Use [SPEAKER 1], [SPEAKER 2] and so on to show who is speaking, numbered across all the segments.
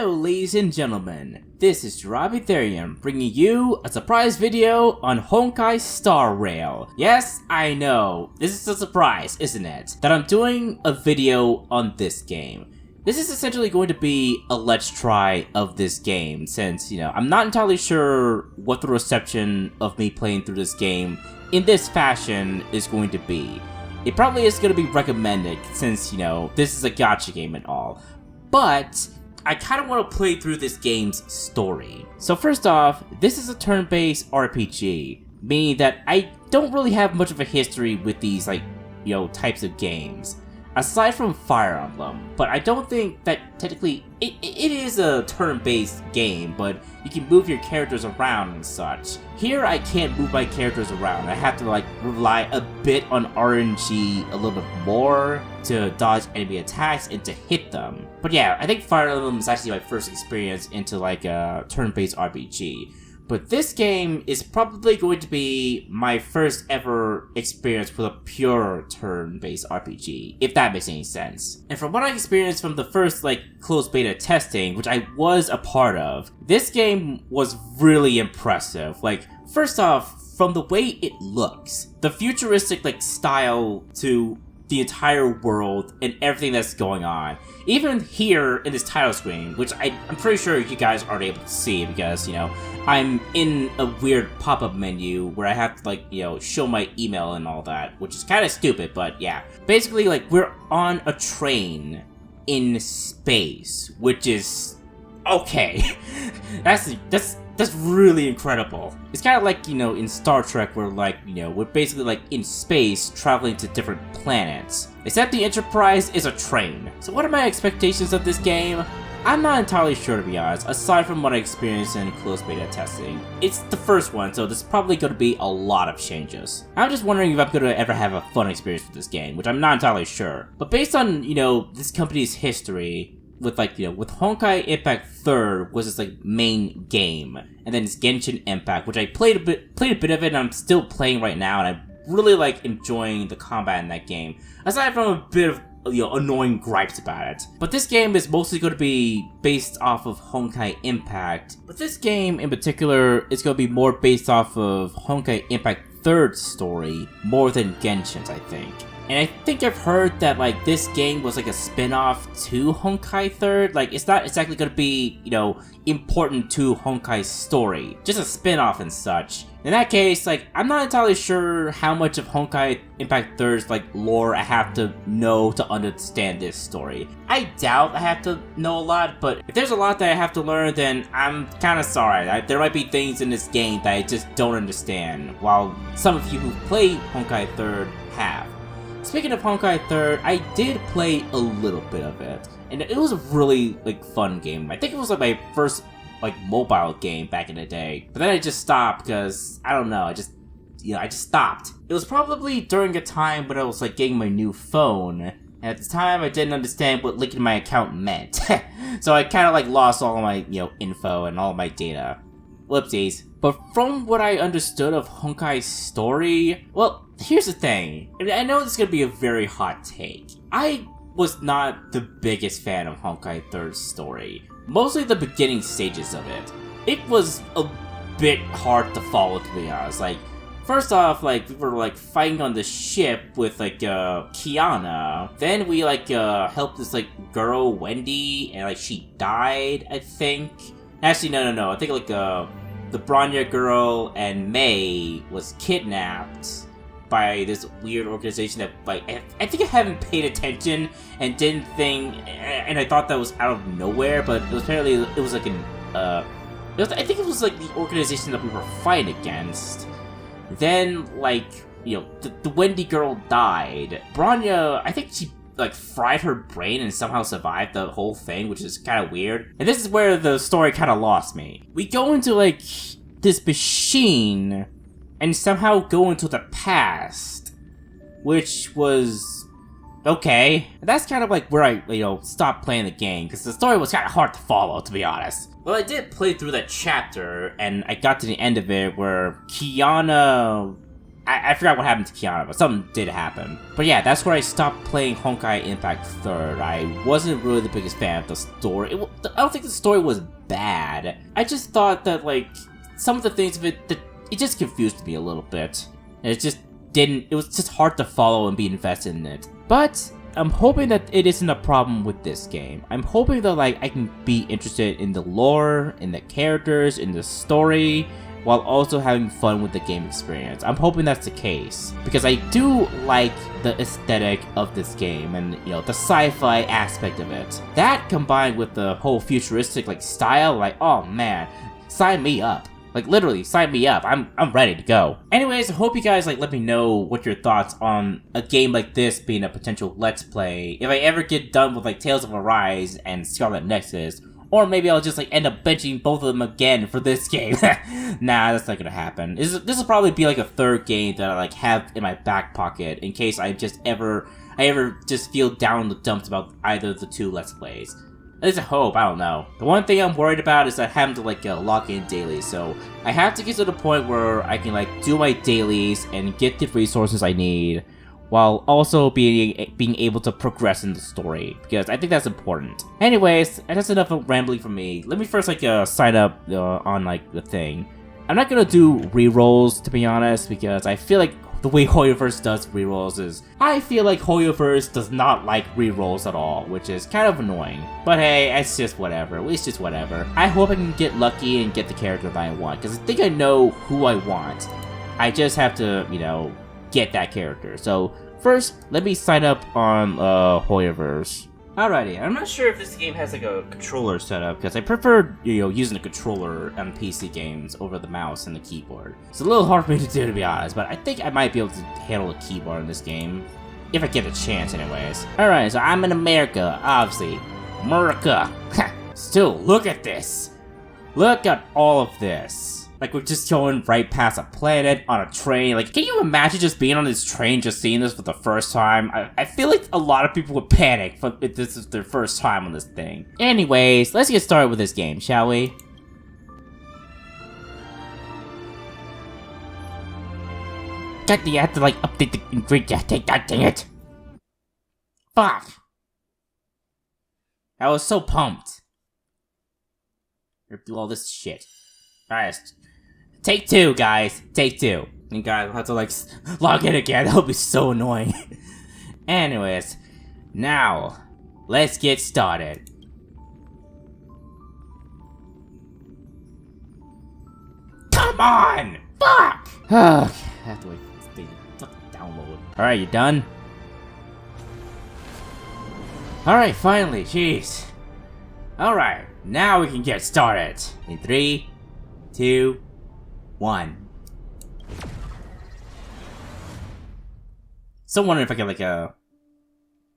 [SPEAKER 1] Hello ladies and gentlemen, this is Ethereum bringing you a surprise video on Honkai Star Rail. Yes, I know, this is a surprise, isn't it? That I'm doing a video on this game. This is essentially going to be a let's try of this game since, I'm not entirely sure what the reception of me playing through this game in this fashion is going to be. It probably is going to be recommended since, this is a gacha game and all. But I kind of want to play through this game's story. So first off, this is a turn-based RPG, meaning that I don't really have much of a history with these, types of games. Aside from Fire Emblem, but I don't think that technically it is a turn-based game, but you can move your characters around and such. Here I can't move my characters around. I have to rely a bit on RNG a little bit more to dodge enemy attacks and to hit them. But yeah, I think Fire Emblem is actually my first experience into a turn-based RPG. But this game is probably going to be my first ever experience with a pure turn-based RPG, if that makes any sense. And from what I experienced from the first, closed beta testing, which I was a part of, this game was really impressive. First off, from the way it looks, the futuristic, style to the entire world and everything that's going on. Even here in this title screen, which I'm pretty sure you guys aren't able to see because, I'm in a weird pop-up menu where I have to, show my email and all that, which is kind of stupid, but yeah. Basically, we're on a train in space, which is okay. That's really incredible. It's kind of like, in Star Trek where we're basically in space traveling to different planets. Except the Enterprise is a train. So what are my expectations of this game? I'm not entirely sure, to be honest, aside from what I experienced in closed beta testing. It's the first one, so there's probably going to be a lot of changes. I'm just wondering if I'm going to ever have a fun experience with this game, which I'm not entirely sure. But based on, this company's history, with with Honkai Impact 3rd was its main game, and then it's Genshin Impact, which I played a bit of it, and I'm still playing right now, and I'm really enjoying the combat in that game. Aside from a bit of annoying gripes about it. But this game is mostly going to be based off of Honkai Impact. But this game in particular is going to be more based off of Honkai Impact 3rd story more than Genshin's, I think. And I think I've heard that this game was a spin-off to Honkai 3rd. It's not exactly going to be, important to Honkai's story. Just a spin-off and such. In that case, I'm not entirely sure how much of Honkai Impact 3rd's, lore I have to know to understand this story. I doubt I have to know a lot, but if there's a lot that I have to learn, then I'm kinda sorry. There might be things in this game that I just don't understand, while some of you who play Honkai 3rd have. Speaking of Honkai 3rd, I did play a little bit of it, and it was a really, fun game. I think it was, my first, mobile game back in the day. But then I just stopped because, I don't know, I just stopped. It was probably during a time when I was, getting my new phone, and at the time I didn't understand what linking my account meant. So I kind of, lost all my, info and all my data. Whoopsies. But from what I understood of Honkai's story, well, here's the thing. I know this is gonna be a very hot take. I was not the biggest fan of Honkai 3rd's story. Mostly the beginning stages of it. It was a bit hard to follow, to be honest. First off, we were, fighting on the ship with, Kiana. Then we, helped this, girl, Wendy, and, she died, I think. Actually, no. I think, the Bronya girl and May was kidnapped by this weird organization that, I think I haven't paid attention and didn't think, and I thought that was out of nowhere, but it was apparently, it was I think it was the organization that we were fighting against. Then, the Wendy girl died. Bronya, I think she, fried her brain and somehow survived the whole thing, which is kind of weird. And this is where the story kind of lost me. We go into, this machine and somehow go into the past, which was okay. And that's kind of where I, stopped playing the game, because the story was kind of hard to follow, to be honest. Well, I did play through that chapter, and I got to the end of it where Kiana I forgot what happened to Kiana, but something did happen. But yeah, that's where I stopped playing Honkai Impact 3rd. I wasn't really the biggest fan of the story. I don't think the story was bad. I just thought that, like, some of the things of it, it just confused me a little bit. And it was just hard to follow and be invested in it. But I'm hoping that it isn't a problem with this game. I'm hoping that, like, I can be interested in the lore, in the characters, in the story, while also having fun with the game experience. I'm hoping that's the case, because I do like the aesthetic of this game and, you know, the sci-fi aspect of it. That combined with the whole futuristic, like, style, like, oh man, sign me up. Like, literally, sign me up. I'm ready to go. Anyways, I hope you guys, like, let me know what your thoughts on a game like this being a potential Let's Play. If I ever get done with, like, Tales of Arise and Scarlet Nexus, or maybe I'll just, like, end up benching both of them again for this game. Nah, that's not gonna happen. This will probably be, like, a third game that I, like, have in my back pocket in case I ever just feel down in the dumps about either of the two Let's Plays. At least I hope, I don't know. The one thing I'm worried about is that having to, like, log in daily, so I have to get to the point where I can, like, do my dailies and get the resources I need, while also being able to progress in the story, because I think that's important. Anyways, that's enough of rambling from me. Let me first, like, sign up on, like, the thing. I'm not gonna do rerolls, to be honest, because I feel like the way HoYoverse does rerolls is, I feel like HoYoverse does not like rerolls at all, which is kind of annoying. But hey, it's just whatever. It's just whatever. I hope I can get lucky and get the character that I want, because I think I know who I want. I just have to, you know, get that character. So first, let me sign up on HoYoverse. Alrighty, I'm not sure if this game has like a controller setup, because I prefer, you know, using a controller on PC games over the mouse and the keyboard. It's a little hard for me to do, to be honest, but I think I might be able to handle a keyboard in this game, if I get a chance anyways. Alright, so I'm in America, obviously. America! Still, look at this! Look at all of this! Like, we're just going right past a planet on a train. Like, can you imagine just being on this train, just seeing this for the first time? I feel like a lot of people would panic if this is their first time on this thing. Anyways, let's get started with this game, shall we? God, you have to, like, update the ingredient. Take that, dang it. Fuck. I was so pumped. Do all this shit. Alright. Take two, guys. Take two. You guys will have to, like, log in again. That'll be so annoying. Anyways, now, let's get started. Come on! Fuck! Okay, I have to wait for this thing to fucking download. Alright, you done? Alright, finally, jeez. Alright, now we can get started. In 3, 2, 1. So I'm wondering if I can, like,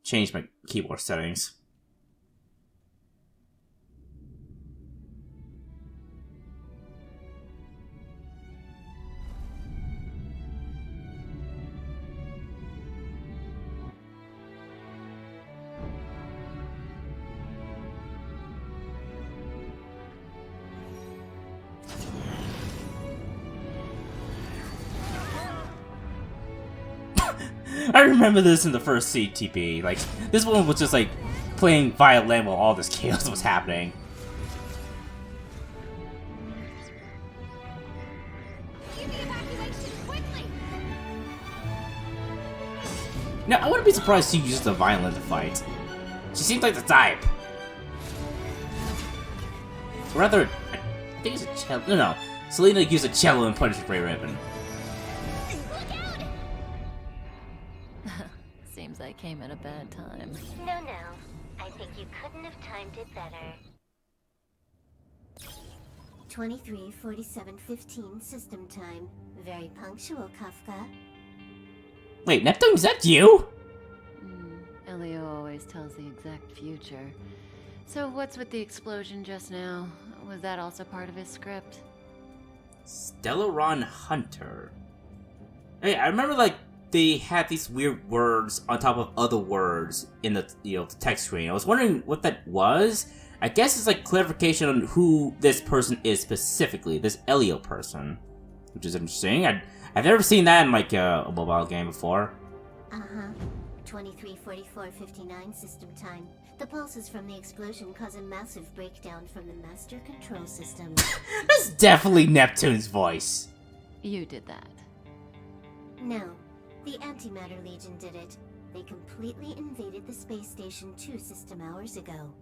[SPEAKER 1] change my keyboard settings. I remember this in the first CTP. Like, this one was just like playing violin while all this chaos was happening. Now, I wouldn't be surprised she used the violin to fight. She seems like the type. Or rather, I think it's a cello. No, Selena used a cello and punched Ray Ribbon.
[SPEAKER 2] Seems I came at a bad time.
[SPEAKER 3] No. I think you couldn't have timed it better. 23:47:15 system time. Very punctual, Kafka.
[SPEAKER 1] Wait, Neptune, is that you?
[SPEAKER 2] Elio always tells the exact future. So what's with the explosion just now? Was that also part of his script?
[SPEAKER 1] Stellaron Hunter. Hey, I remember, like, they had these weird words on top of other words in the, you know, the text screen. I was wondering what that was. I guess it's like clarification on who this person is specifically, this Elio person, which is interesting. I I've never seen that in like a mobile game before.
[SPEAKER 3] Uh-huh. 23:44:59 system time. The pulses from the explosion cause a massive breakdown from the master control system.
[SPEAKER 1] That's definitely Neptune's voice.
[SPEAKER 2] You did that.
[SPEAKER 3] No, the Antimatter Legion did it. They completely invaded the space station 2 system hours ago.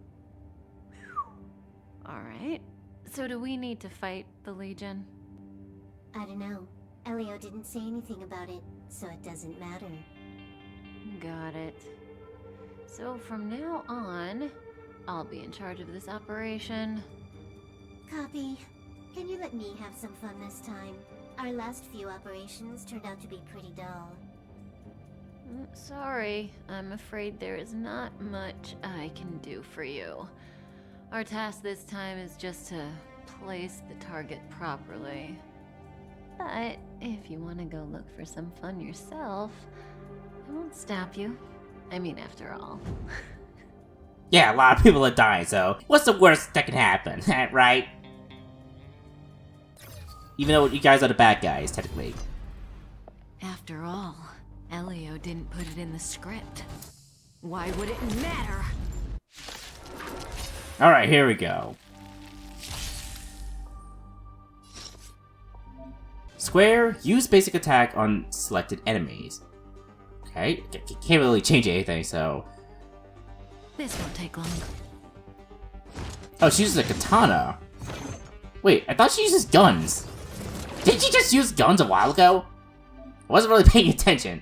[SPEAKER 2] Alright. So do we need to fight the Legion?
[SPEAKER 3] I don't know. Elio didn't say anything about it, so it doesn't matter.
[SPEAKER 2] Got it. So from now on, I'll be in charge of this operation.
[SPEAKER 3] Copy. Can you let me have some fun this time? Our last few operations turned out to be pretty dull.
[SPEAKER 2] Sorry, I'm afraid there is not much I can do for you. Our task this time is just to place the target properly. But if you want to go look for some fun yourself, I won't stop you. I mean, after all.
[SPEAKER 1] Yeah, a lot of people are dying, so what's the worst that can happen, right? Even though you guys are the bad guys, technically.
[SPEAKER 2] After all, Elio didn't put it in the script. Why would it matter?
[SPEAKER 1] Alright, here we go. Square, use basic attack on selected enemies. Okay, can't really change anything, so...
[SPEAKER 2] This won't take long.
[SPEAKER 1] Oh, she uses a katana. Wait, I thought she uses guns. Didn't she just use guns a while ago? I wasn't really paying attention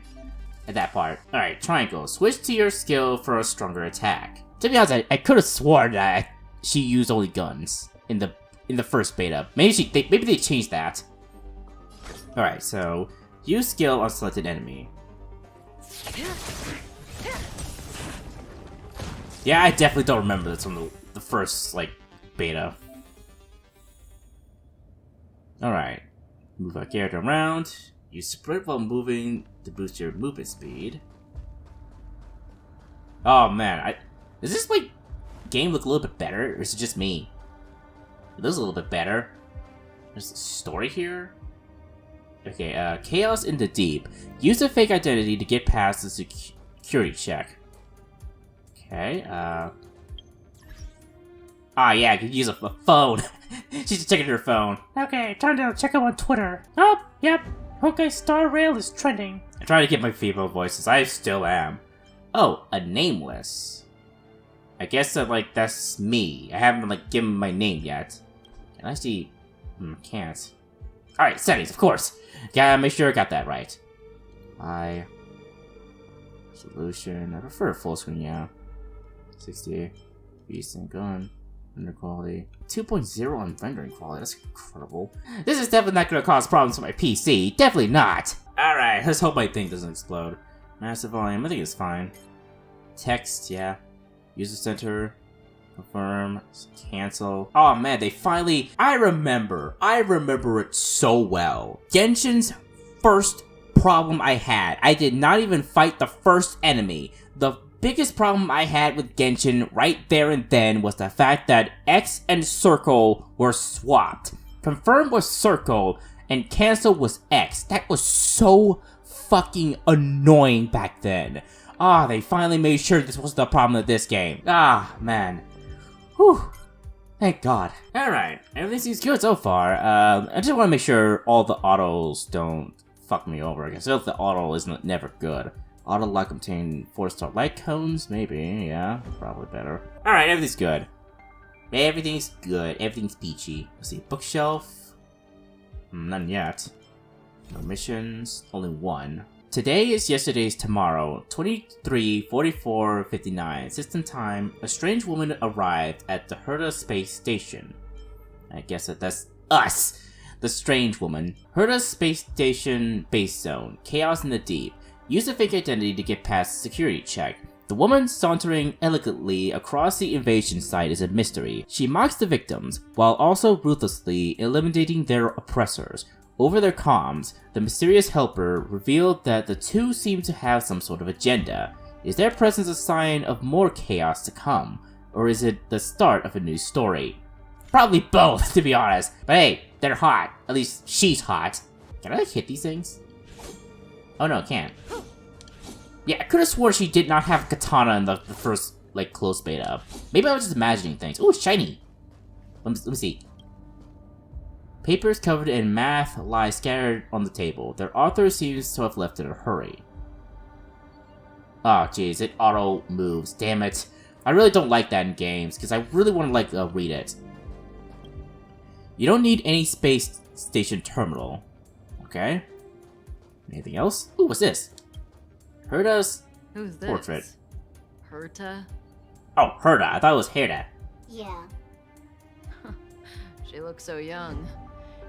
[SPEAKER 1] at that part. Alright, triangle. Switch to your skill for a stronger attack. To be honest, I could have sworn that she used only guns in the first beta. Maybe they changed that. Alright, so use skill on selected enemy. Yeah, I definitely don't remember this from the first, like, beta. Alright. Move our character around. Use sprint while moving to boost your movement speed. Oh man, does this, like, game look a little bit better, or is it just me? It looks a little bit better. There's a story here. Okay, Chaos in the Deep. Use a fake identity to get past the security check. Okay, yeah, I could use a phone. She's just checking her phone. Okay, time to check out on Twitter. Oh, yep, Honkai Star Rail is trending. I'm trying to get my female voices. I still am. Oh, a nameless. I guess that, like, that's me. I haven't, like, given my name yet. Can I see? Can't. Alright, settings, of course. Gotta make sure I got that right. Resolution. I prefer full screen, yeah. 60. Decent gun. Render quality. 2.0 on rendering quality. That's incredible. This is definitely not gonna cause problems for my PC. Definitely not. Alright, let's hope my thing doesn't explode. Massive volume. I think it's fine. Text, yeah. User center. Confirm. Cancel. Oh man, they finally... I remember it so well. Genshin's first problem I had. I did not even fight the first enemy. The biggest problem I had with Genshin right there and then was the fact that X and Circle were swapped. Confirm was Circle and cancel was X. That was so fucking annoying back then. Ah, they finally made sure this wasn't the problem of this game. Ah, man. Whew. Thank God. Alright, everything seems good so far. I just want to make sure all the autos don't fuck me over. I guess if the auto is never good. Auto lock contain 4-star light cones? Maybe, yeah. Probably better. Alright, everything's good. Everything's good. Everything's peachy. Let's see, bookshelf. None yet. No missions. Only one. Today is yesterday's tomorrow. 23:44:59. System time. A strange woman arrived at the Herta space station. I guess that's us! The strange woman. Herta space station base zone. Chaos in the Deep. Use a fake identity to get past the security check. The woman sauntering elegantly across the invasion site is a mystery. She mocks the victims, while also ruthlessly eliminating their oppressors. Over their comms, the mysterious helper revealed that the two seem to have some sort of agenda. Is their presence a sign of more chaos to come? Or is it the start of a new story? Probably both, to be honest. But hey, they're hot. At least she's hot. Can I like hit these things? Oh no, I can't. Yeah, I could have sworn she did not have katana in the first like close beta. Maybe I was just imagining things. Oh, shiny. Let me see. Papers covered in math lie scattered on the table. Their author seems to have left in a hurry. Oh, jeez, it auto moves. Damn it. I really don't like that in games, because I really want to, like, read it. You don't need any space station terminal. Okay. Anything else? Ooh, what's this? Herta's
[SPEAKER 2] Who's this?
[SPEAKER 1] portrait.
[SPEAKER 2] Herta?
[SPEAKER 1] Oh, Herta. I thought it was Herta.
[SPEAKER 3] Yeah.
[SPEAKER 2] She looks so young.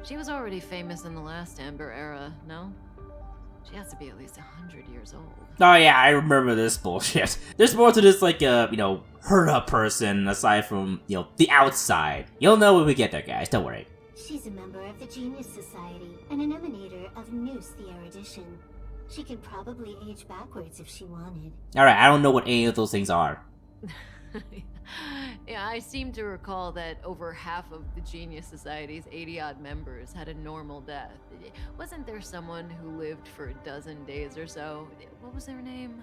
[SPEAKER 2] She was already famous in the last Amber era, no? She has to be at least 100 years old.
[SPEAKER 1] Oh yeah, I remember this bullshit. There's more to this, like, you know, Herta person aside from, you know, the outside. You'll know when we get there, guys. Don't worry.
[SPEAKER 3] She's a member of the Genius Society and an emanator of Noose the Erudition. She could probably age backwards if she wanted.
[SPEAKER 1] Alright, I don't know what any of those things are.
[SPEAKER 2] Yeah, I seem to recall that over half of the Genius Society's 80-odd members had a normal death. Wasn't there someone who lived for a dozen days or so? What was their name?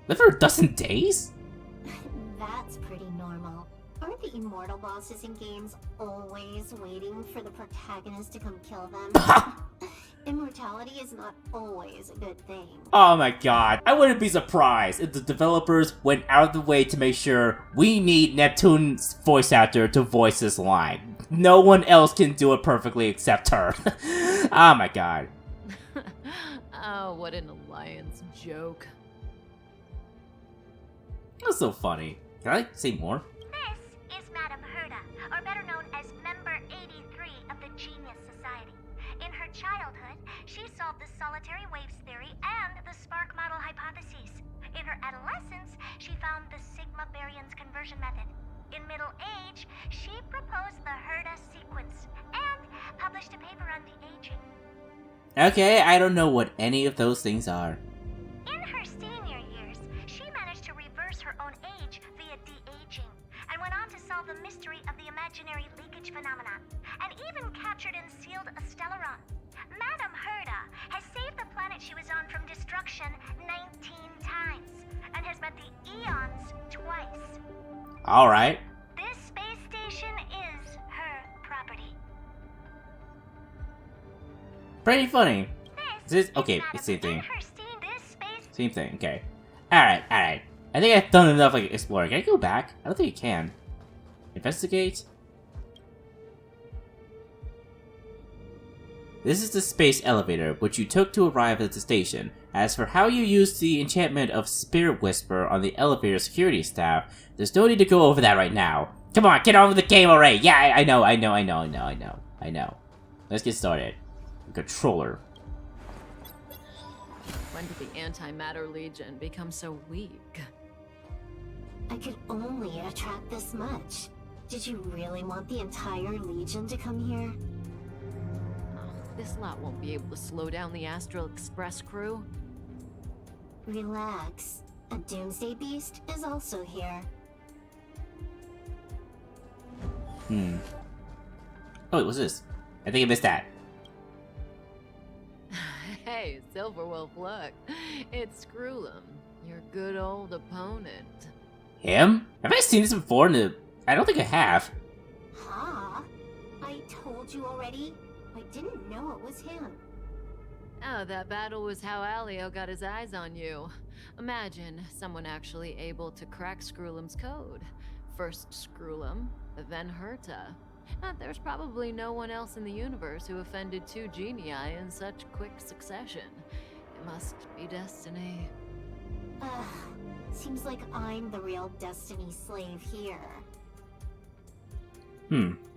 [SPEAKER 1] Lived for a dozen days?
[SPEAKER 3] That's pretty normal. Aren't the immortal bosses in games always waiting for the protagonist to come kill them? Immortality is not always a good thing.
[SPEAKER 1] Oh my god. I wouldn't be surprised if the developers went out of the way to make sure we need Neptune's voice actor to voice this line. No one else can do it perfectly except her. Oh my god.
[SPEAKER 2] Oh, what an alliance joke.
[SPEAKER 1] That's so funny. Can I say more?
[SPEAKER 4] This is Madame Herta, or better known as Member 83 of the Genius Society. In her childhood, she solved the solitary waves theory and the spark model hypotheses. In her adolescence, she found the sigma baryons conversion method. In middle age, she proposed the Herta sequence and published a paper on de-aging.
[SPEAKER 1] Okay, I don't know what any of those things are.
[SPEAKER 4] In her senior years, she managed to reverse her own age via de-aging, and went on to solve the mystery of the imaginary leakage phenomenon, and even captured and sealed a stellaron. Madame Herta has saved the planet she was on from destruction 19 times, and has met the Eons twice.
[SPEAKER 1] Alright.
[SPEAKER 4] This space station is her property.
[SPEAKER 1] Pretty funny.
[SPEAKER 4] This
[SPEAKER 1] This, okay,
[SPEAKER 4] is
[SPEAKER 1] it's the same thing.
[SPEAKER 4] This space
[SPEAKER 1] Same thing, okay. Alright, alright. I think I've done enough, like, exploring. Can I go back? I don't think I can. Investigate? This is the space elevator, which you took to arrive at the station. As for how you used the enchantment of Spirit Whisper on the elevator security staff, there's no need to go over that right now. Come on, get on with the game already! Yeah, I know. Let's get started. Controller.
[SPEAKER 2] When did the Antimatter Legion become so weak?
[SPEAKER 3] I could only attract this much. Did you really want the entire Legion to come here?
[SPEAKER 2] This lot won't be able to slow down the Astral Express crew.
[SPEAKER 3] Relax. A Doomsday Beast is also here.
[SPEAKER 1] Oh, wait, what's this? I think I missed that.
[SPEAKER 2] Hey, Silverwolf, look. It's Screwlum, your good old opponent.
[SPEAKER 1] Him? Have I seen this before? I don't think I have.
[SPEAKER 3] Huh? I told you already. I didn't know it was him.
[SPEAKER 2] Oh, that battle was how Alio got his eyes on you. Imagine someone actually able to crack Screwlum's code. First Screwlum, then Herta. There's probably no one else in the universe who offended two genii in such quick succession. It must be destiny.
[SPEAKER 3] Ugh. Seems like I'm the real Destiny slave here.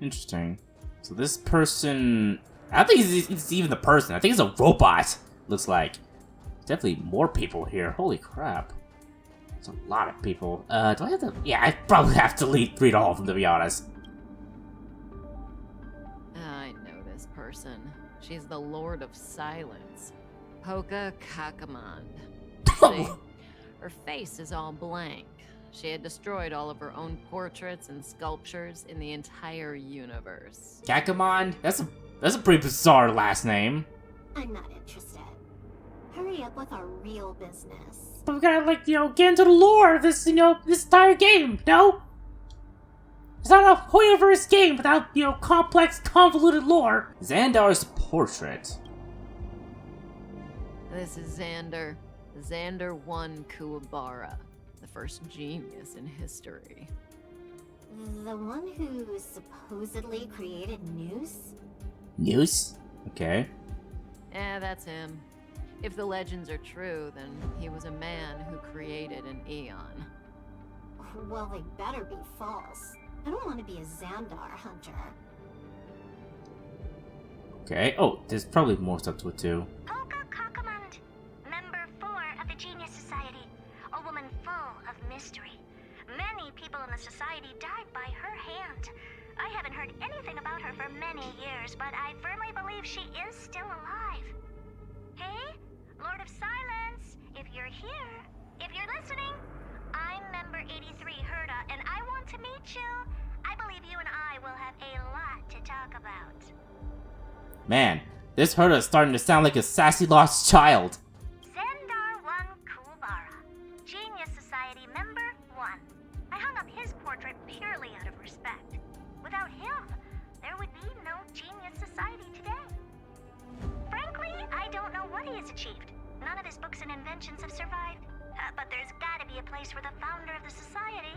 [SPEAKER 1] Interesting. So this person... I don't think it's even the person. I think it's a robot, looks like. Definitely more people here. Holy crap. It's a lot of people. Do I have to... Yeah, I probably have to read all of them, to be honest.
[SPEAKER 2] I know this person. She's the Lord of Silence. Poka Kakamond. See? Her face is all blank. She had destroyed all of her own portraits and sculptures in the entire universe.
[SPEAKER 1] Kakamond? That's a pretty bizarre last name.
[SPEAKER 3] I'm not interested. Hurry up with our real business.
[SPEAKER 5] But we gotta, like, get into the lore of this, this entire game, no? It's not a HoYoverse game without, complex, convoluted lore.
[SPEAKER 1] Xandar's portrait.
[SPEAKER 2] This is Xander. Xander 1 Kuwabara, the first genius in history.
[SPEAKER 3] The one who supposedly created Noose?
[SPEAKER 1] Noose? Okay.
[SPEAKER 2] Yeah, that's him. If the legends are true, then he was a man who created an Eon.
[SPEAKER 3] Well, they better be false. I don't want to be a Xandar hunter.
[SPEAKER 1] Okay. Oh, there's probably more stuff to it too.
[SPEAKER 4] Polka Kakamund, member 4 of the Genius Society, a woman full of mystery. Many people in the society died by her hand. I haven't heard anything about her for many years, but I firmly believe she is still alive. Hey, Lord of Silence, if you're here, if you're listening, I'm member 83 Herda, and I want to meet you. I believe you and I will have a lot to talk about.
[SPEAKER 1] Man, this Herda is starting to sound like a sassy lost child.
[SPEAKER 4] Xandar 1 Kuwabara, Genius Society member 1. I hung up his portrait purely out of respect. Without him, there would be no Genius Society today. Frankly, I don't know what he has achieved. None of his books and inventions have survived. But there's gotta be a place for the founder of the society,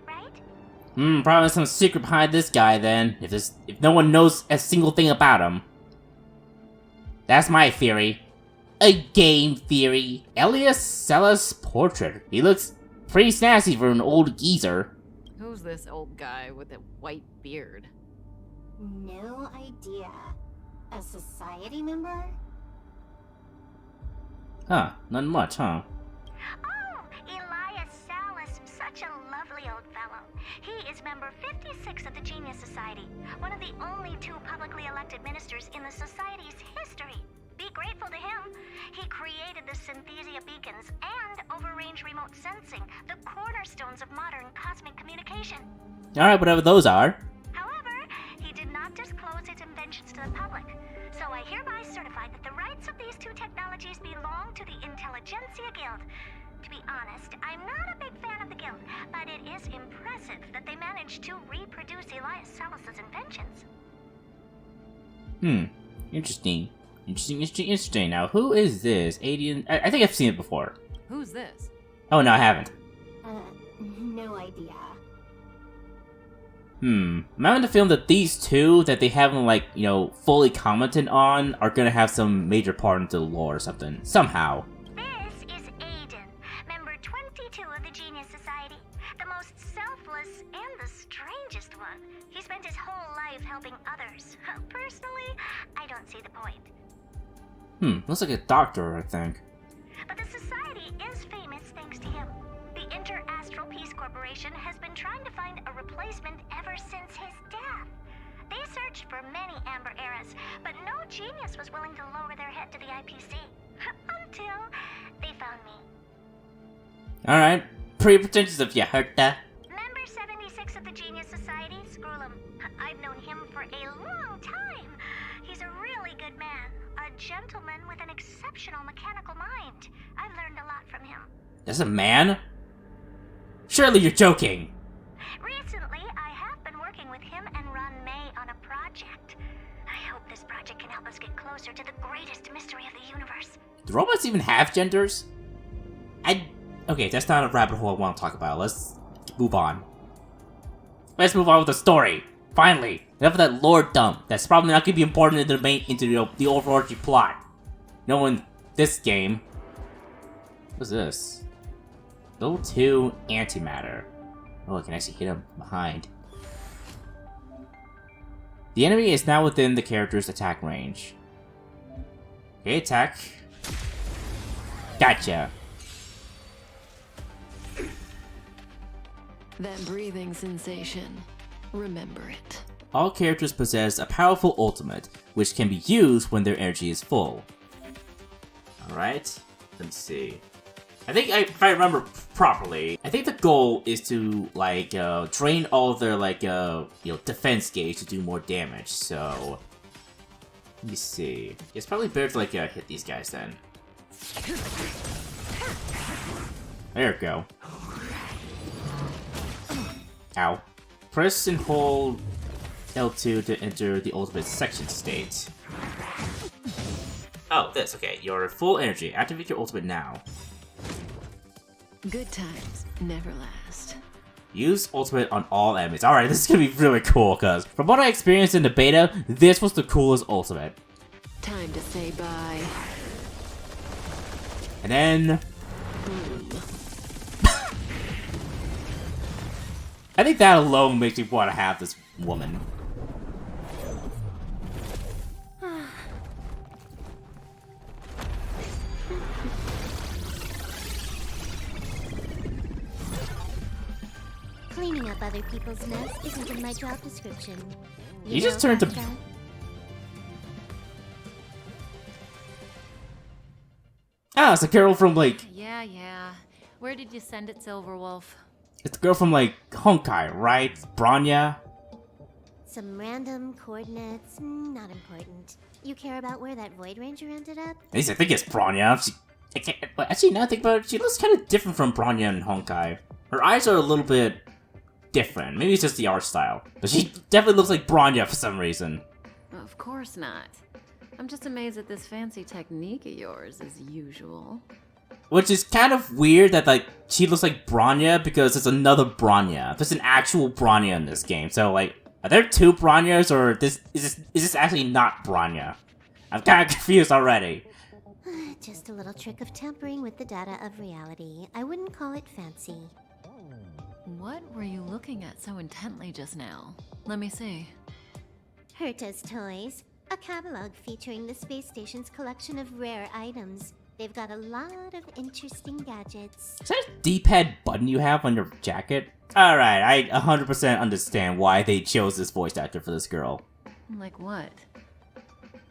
[SPEAKER 4] right?
[SPEAKER 1] Probably some secret behind this guy then, if no one knows a single thing about him. That's my theory. A game theory. Elias Cella's portrait. He looks pretty snazzy for an old geezer.
[SPEAKER 2] Who's this old guy with a white beard?
[SPEAKER 3] No idea. A society member?
[SPEAKER 1] Huh, not much, huh?
[SPEAKER 4] Oh, Elias Salas, such a lovely old fellow. He is member 56 of the Genius Society, one of the only 2 publicly elected ministers in the society's history. Be grateful to him. He created the Synthesia beacons and overrange remote sensing, the cornerstones of modern cosmic communication.
[SPEAKER 1] Alright, whatever those are.
[SPEAKER 4] However, he did not disclose his inventions to the public. So I hereby certify that the rights of these 2 technologies belong to the Intelligentsia Guild. To be honest, I'm not a big fan of the guild, but it is impressive that they managed to reproduce Elias Salas's inventions.
[SPEAKER 1] Interesting. Interesting. Now, who is this? Adian? I think I've seen it before.
[SPEAKER 2] Who's this?
[SPEAKER 1] Oh, no, I haven't.
[SPEAKER 3] No idea.
[SPEAKER 1] I'm having the feeling that these 2 that they haven't, fully commented on are gonna have some major part into the lore or something. Somehow.
[SPEAKER 4] This is Aiden, member 22 of the Genius Society, the most selfless and the strangest one. He spent his whole life helping others. Personally, I don't see the point.
[SPEAKER 1] Looks like a doctor, I think.
[SPEAKER 4] But the society is famous thanks to him. The Inter-Astral Peace Corporation has been trying to find a replacement ever since his death. They searched for many Amber Eras, but no genius was willing to lower their head to the IPC. Until they found me.
[SPEAKER 1] Alright. Pretty pretentious of you, Herta.
[SPEAKER 4] Member 76 of the Genius Society, Screwlum. I've known him for a long time. He's a really good man. A gentleman with an exceptional mechanical mind. I've learned a lot from him.
[SPEAKER 1] That's a man? Surely you're joking.
[SPEAKER 4] Recently, I have been working with him and Ron May on a project. I hope this project can help us get closer to the greatest mystery of the universe.
[SPEAKER 1] Do robots even have genders? Okay, that's not a rabbit hole I want to talk about. Let's move on. Let's move on with the story. Finally, enough of that lore dump. That's probably not going to be important into the overarching plot. Knowing this game. What's this? Level 2 antimatter. Oh, I can actually hit him behind. The enemy is now within the character's attack range. Okay, attack. Gotcha.
[SPEAKER 2] That breathing sensation. Remember it.
[SPEAKER 1] All characters possess a powerful ultimate, which can be used when their energy is full. Alright, let me see. I think, if I remember properly, I think the goal is to, drain all of their, defense gauge to do more damage, so... Let me see. It's probably better to, like, hit these guys then. There we go. Ow. Press and hold L2 to enter the ultimate section state. Oh, this, okay. Your full energy. Activate your ultimate now.
[SPEAKER 2] Good times never last.
[SPEAKER 1] Use ultimate on all enemies. Alright, this is gonna be really cool, because from what I experienced in the beta, this was the coolest ultimate.
[SPEAKER 2] Time to say bye.
[SPEAKER 1] And then... I think that alone makes me want to have this woman.
[SPEAKER 3] Cleaning up other people's mess isn't in my job description.
[SPEAKER 1] You just turned to... Ah, it's a girl from, like...
[SPEAKER 2] Yeah. Where did you send it, Silverwolf?
[SPEAKER 1] It's the girl from, like, Honkai, right? Bronya?
[SPEAKER 3] Some random coordinates, not important. You care about where that Void Ranger ended up?
[SPEAKER 1] At least I think it's Bronya. Actually, now I think about it, she looks kind of different from Bronya and Honkai. Her eyes are a little bit different. Maybe it's just the art style. But she definitely looks like Bronya for some reason.
[SPEAKER 2] Of course not. I'm just amazed at this fancy technique of yours, as usual.
[SPEAKER 1] Which is kind of weird that, like, she looks like Bronya because it's another Bronya. There's an actual Bronya in this game. So, like, are there two Bronyas or is this actually not Bronya? I'm kind of confused already.
[SPEAKER 3] Just a little trick of tampering with the data of reality. I wouldn't call it fancy.
[SPEAKER 2] What were you looking at so intently just now? Let me see.
[SPEAKER 3] Herta's Toys, a catalog featuring the space station's collection of rare items. They've got a lot of interesting gadgets.
[SPEAKER 1] Is that a D-pad button you have on your jacket? Alright, I 100% understand why they chose this voice actor for this girl.
[SPEAKER 2] Like what?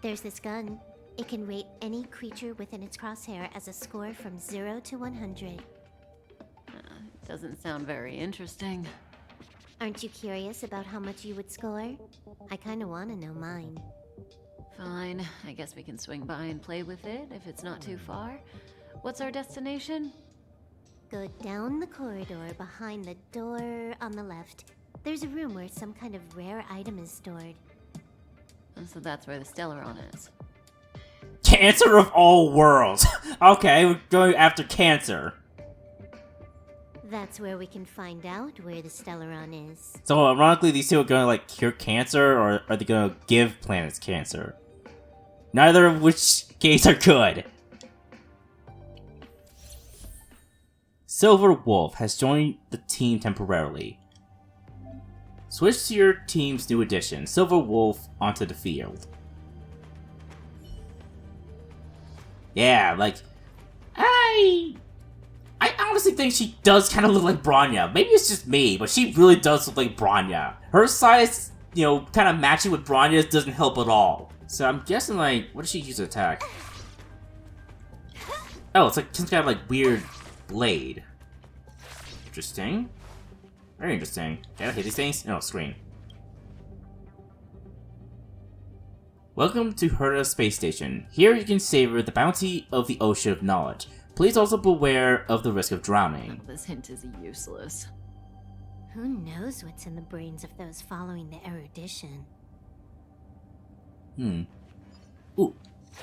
[SPEAKER 3] There's this gun. It can rate any creature within its crosshair as a score from 0 to 100.
[SPEAKER 2] Doesn't sound very interesting.
[SPEAKER 3] Aren't you curious about how much you would score? I kinda wanna know mine.
[SPEAKER 2] Fine, I guess we can swing by and play with it if it's not too far. What's our destination?
[SPEAKER 3] Go down the corridor behind the door on the left. There's a room where some kind of rare item is stored.
[SPEAKER 2] So that's where the Stellaron is.
[SPEAKER 1] Cancer of all worlds! Okay, we're going after cancer.
[SPEAKER 3] That's where we can find out where the Stellaron is.
[SPEAKER 1] So ironically, these two are gonna, like, cure cancer, or are they gonna give planets cancer? Neither of which case are good. Silver Wolf has joined the team temporarily. Switch to your team's new addition, Silver Wolf, onto the field. Yeah, like, I honestly think she does kind of look like Bronya. Maybe it's just me, but she really does look like Bronya. Her size, you know, kind of matching with Bronya's doesn't help at all. So I'm guessing, like, what does she use to attack? Oh, it's like some kind of, like, weird blade. Interesting. Very interesting. Can I hit these things? No, screen. Welcome to Herta Space Station. Here you can savor the bounty of the ocean of knowledge. Please also beware of the risk of drowning.
[SPEAKER 2] This hint is useless.
[SPEAKER 3] Who knows what's in the brains of those following the erudition?
[SPEAKER 1] Ooh,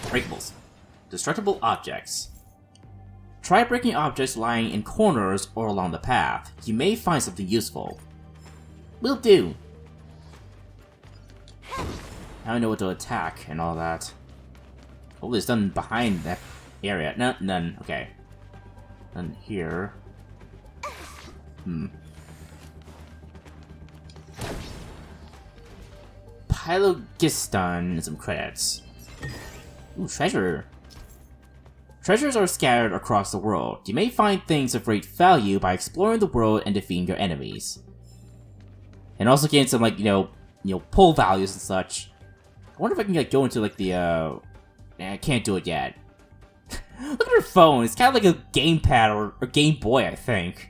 [SPEAKER 1] breakables. Destructible objects. Try breaking objects lying in corners or along the path. You may find something useful. Will do. Now I know what to attack and all that. Hopefully it's done behind that area. No, none. Okay. None here. Pylogiston and some credits. Ooh, treasure. Treasures are scattered across the world. You may find things of great value by exploring the world and defeating your enemies. And also gain some, like, you know, pull values and such. I wonder if I can, like, go into, like, the, I can't do it yet. Look at her phone. It's kind of like a gamepad or Game Boy, I think.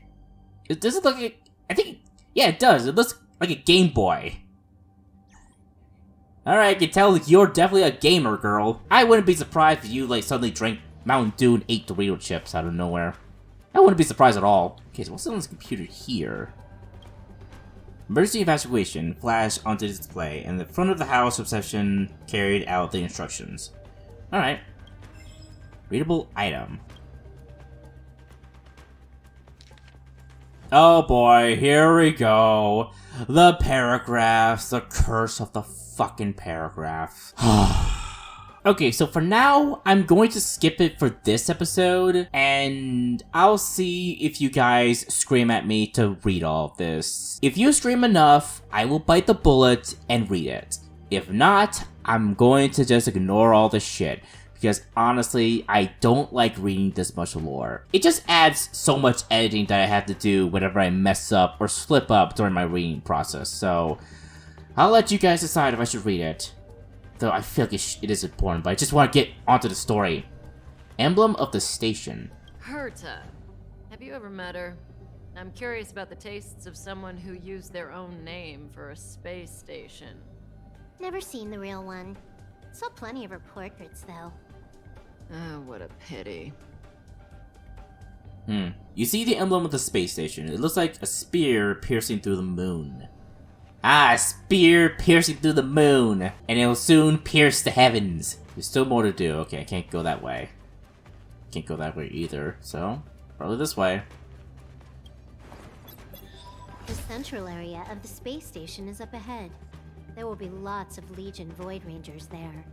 [SPEAKER 1] Does it look like... I think... Yeah, it does. It looks like a Game Boy. Alright, I can tell you're definitely a gamer, girl. I wouldn't be surprised if you, like, suddenly drank Mountain Dew and ate Dorito chips out of nowhere. I wouldn't be surprised at all. Okay, so what's on this computer here? Emergency evacuation flashed onto the display, and the front of the house reception carried out the instructions. Alright. Readable item. Oh boy, here we go. The paragraphs, the curse of the fucking paragraph. Okay, so for now, I'm going to skip it for this episode, and I'll see if you guys scream at me to read all of this. If you scream enough, I will bite the bullet and read it. If not, I'm going to just ignore all this shit, because honestly, I don't like reading this much lore. It just adds so much editing that I have to do whenever I mess up or slip up during my reading process, so I'll let you guys decide if I should read it. Though I feel like it is important, but I just want to get onto the story. Emblem of the station.
[SPEAKER 2] Herta. Have you ever met her? I'm curious about the tastes of someone who used their own name for a space station.
[SPEAKER 3] Never seen the real one. Saw plenty of her portraits, though.
[SPEAKER 2] Oh, what a pity.
[SPEAKER 1] You see the emblem of the space station. It looks like a spear piercing through the moon. Ah, a spear piercing through the moon, and it will soon pierce the heavens. There's still more to do. Okay, I can't go that way. Can't go that way either, so probably this way.
[SPEAKER 3] The central area of the space station is up ahead. There will be lots of Legion Void Rangers there.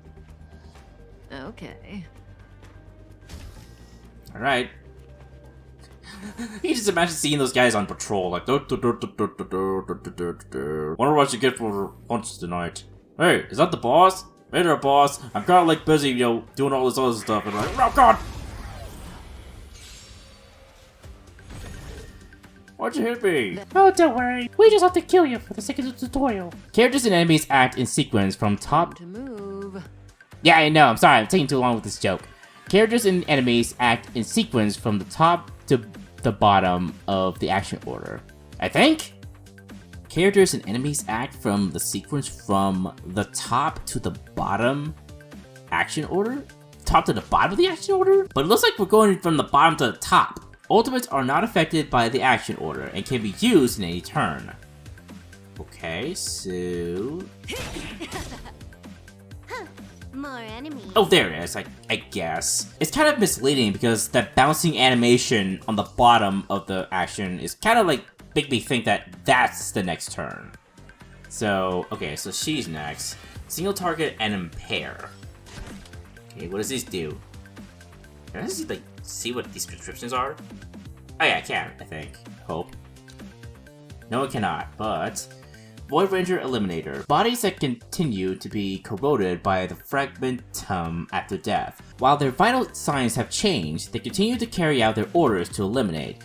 [SPEAKER 2] Okay.
[SPEAKER 1] Alright. You just imagine seeing those guys on patrol, like, wonder what you get for lunch tonight. Hey, is that the boss? Hey there, boss. I'm kinda like busy, you know, doing all this other stuff, and like, oh god! Why'd you hit me?
[SPEAKER 5] Oh, don't worry. We just have to kill you for the sake of the tutorial.
[SPEAKER 1] Characters and enemies act in sequence from top
[SPEAKER 2] To move.
[SPEAKER 1] Yeah, I know, I'm sorry, I'm taking too long with this joke. Characters and enemies act in sequence from the top to the bottom of the action order. I think? Characters and enemies act from the sequence from the top to the bottom action order? Top to the bottom of the action order? But it looks like we're going from the bottom to the top. Ultimates are not affected by the action order and can be used in any turn. Okay, so...
[SPEAKER 3] More enemies.
[SPEAKER 1] Oh, there it is, I guess. It's kind of misleading because that bouncing animation on the bottom of the action is kind of like make me think that that's the next turn. So, okay, so she's next. Single target and impair. Okay, what does this do? Can I just, like, see what these descriptions are? Oh yeah, I can, I think. Hope. No, it cannot, but... Void Ranger Eliminator. Bodies that continue to be corroded by the fragmentum after death. While their vital signs have changed, they continue to carry out their orders to eliminate.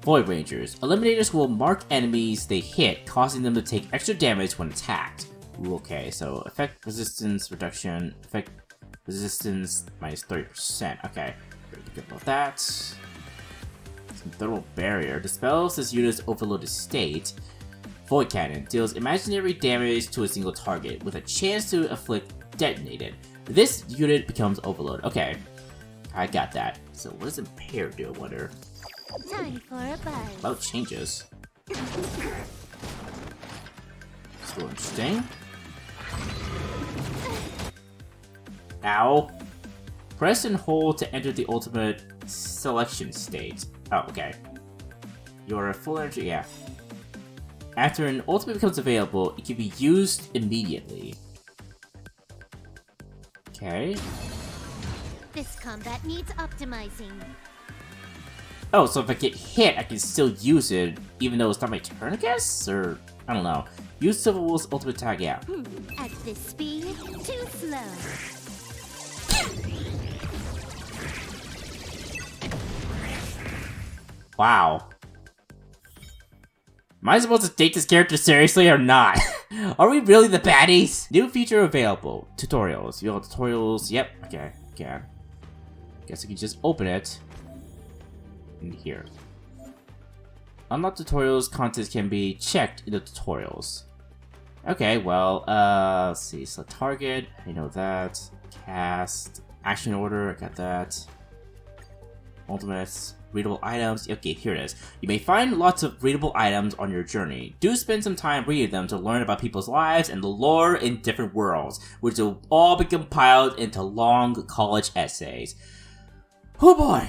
[SPEAKER 1] Void Rangers. Eliminators will mark enemies they hit, causing them to take extra damage when attacked. Ooh, okay, so effect resistance reduction, effect resistance minus 30%. Okay, very good about that. Some thermal barrier. Dispels this unit's overloaded state. Void Cannon deals imaginary damage to a single target with a chance to inflict detonated. This unit becomes overloaded. Okay, I got that. So what does impair do, I wonder?
[SPEAKER 3] Time for a buzz.
[SPEAKER 1] About changes. Still interesting. Ow. Press and hold to enter the ultimate selection state. Oh, okay. You're a full energy, yeah. After an ultimate becomes available, it can be used immediately. Okay.
[SPEAKER 3] This combat needs optimizing.
[SPEAKER 1] Oh, so if I get hit, I can still use it, even though it's not my turn, I guess? Or, I don't know. Use Civil War's ultimate attack, yeah.
[SPEAKER 3] At this speed, too slow.
[SPEAKER 1] Wow. Am I supposed to take this character seriously or not? Are we really the baddies? New feature available. Tutorials. You have tutorials. Yep. Okay. Okay. Guess I can just open it. In here. Unlock tutorials. Content can be checked in the tutorials. Okay, well, let's see. Select target. I know that. Cast. Action order. I got that. Ultimates. Readable items. Okay, here it is. You may find lots of readable items on your journey. Do spend some time reading them to learn about people's lives and the lore in different worlds, which will all be compiled into long college essays. Oh boy!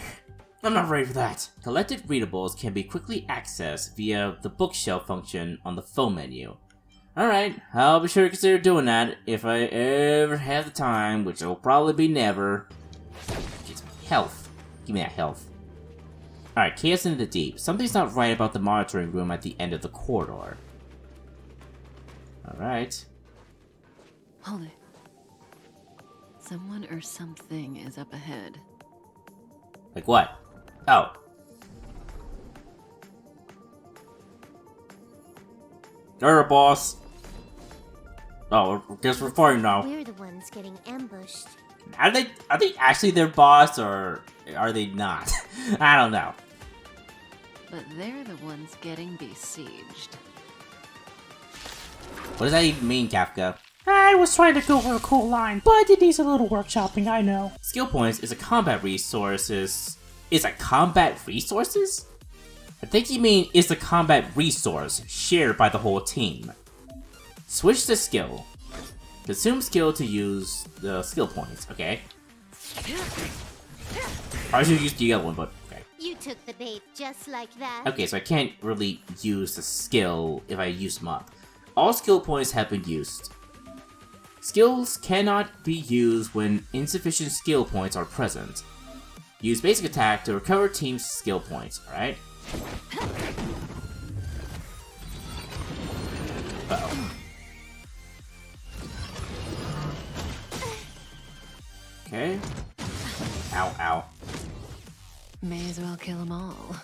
[SPEAKER 1] I'm not ready for that. Collected readables can be quickly accessed via the bookshelf function on the phone menu. Alright, I'll be sure to consider doing that if I ever have the time, which will probably be never. Get health. Give me that health. Alright, Chaos into the Deep. Something's not right about the monitoring room at the end of the corridor. Alright.
[SPEAKER 2] Hold it. Someone or something is up ahead.
[SPEAKER 1] Like what? Oh. Alright, boss. Oh, I guess we're fighting now.
[SPEAKER 3] We're the ones getting ambushed.
[SPEAKER 1] Are they actually their boss, or are they not? I don't know.
[SPEAKER 2] But they're the ones getting besieged.
[SPEAKER 1] What does that even mean, Kafka?
[SPEAKER 5] I was trying to go for a cool line, but it needs a little workshopping, I know.
[SPEAKER 1] Skill points is a combat resources. Is a combat resources? I think you mean is a combat resource shared by the whole team. Switch to skill. Consume skill to use the skill points, okay? I should use the other one, but okay.
[SPEAKER 3] You took the bait just like that.
[SPEAKER 1] Okay, so I can't really use the skill if I use them up. All skill points have been used. Skills cannot be used when insufficient skill points are present. Use basic attack to recover team's skill points, alright? Uh-oh. Okay. Ow, ow.
[SPEAKER 2] May as well kill them all.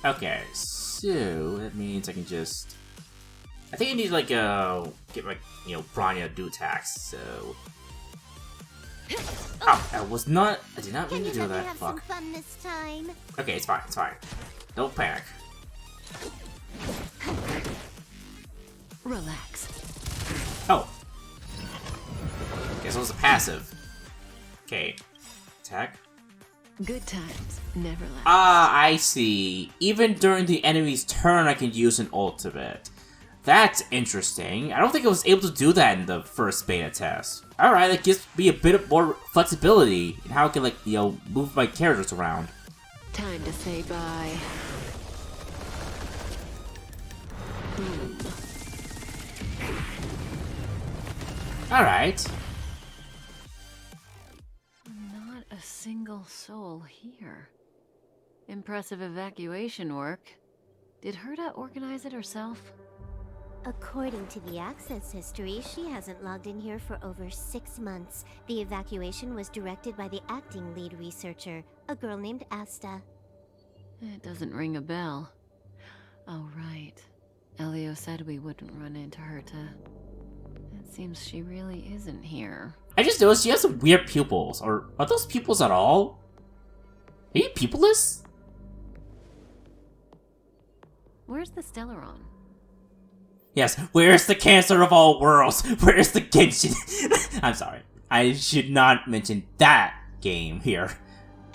[SPEAKER 1] Okay, so that means I can just... I think I need like get like, you know, Bronya do attacks, so... Oh, I did not mean to do that,
[SPEAKER 3] have
[SPEAKER 1] fuck.
[SPEAKER 3] some fun this time?
[SPEAKER 1] Okay, it's fine, it's fine. Don't panic.
[SPEAKER 2] Relax.
[SPEAKER 1] Oh. Guess it was a passive. Okay. Attack.
[SPEAKER 2] Good times never last.
[SPEAKER 1] Ah, I see. Even during the enemy's turn, I can use an ultimate. That's interesting. I don't think I was able to do that in the first beta test. Alright, that gives me a bit of more flexibility in how I can, like, you know, move my characters around.
[SPEAKER 2] Time to say bye. Boom.
[SPEAKER 1] Alright.
[SPEAKER 2] Not a single soul here. Impressive evacuation work. Did Herta organize it herself?
[SPEAKER 3] According to the access history, she hasn't logged in here for over 6 months. The evacuation was directed by the acting lead researcher, a girl named Asta.
[SPEAKER 2] It doesn't ring a bell. Oh, right. Elio said we wouldn't run into Herta. It seems she really isn't here.
[SPEAKER 1] I just noticed she has some weird pupils. Or are those pupils at all? Are you pupilless?
[SPEAKER 2] Where's the Stellaron?
[SPEAKER 1] Yes, where's the cancer of all worlds? Where's the Genshin? I'm sorry. I should not mention that game here.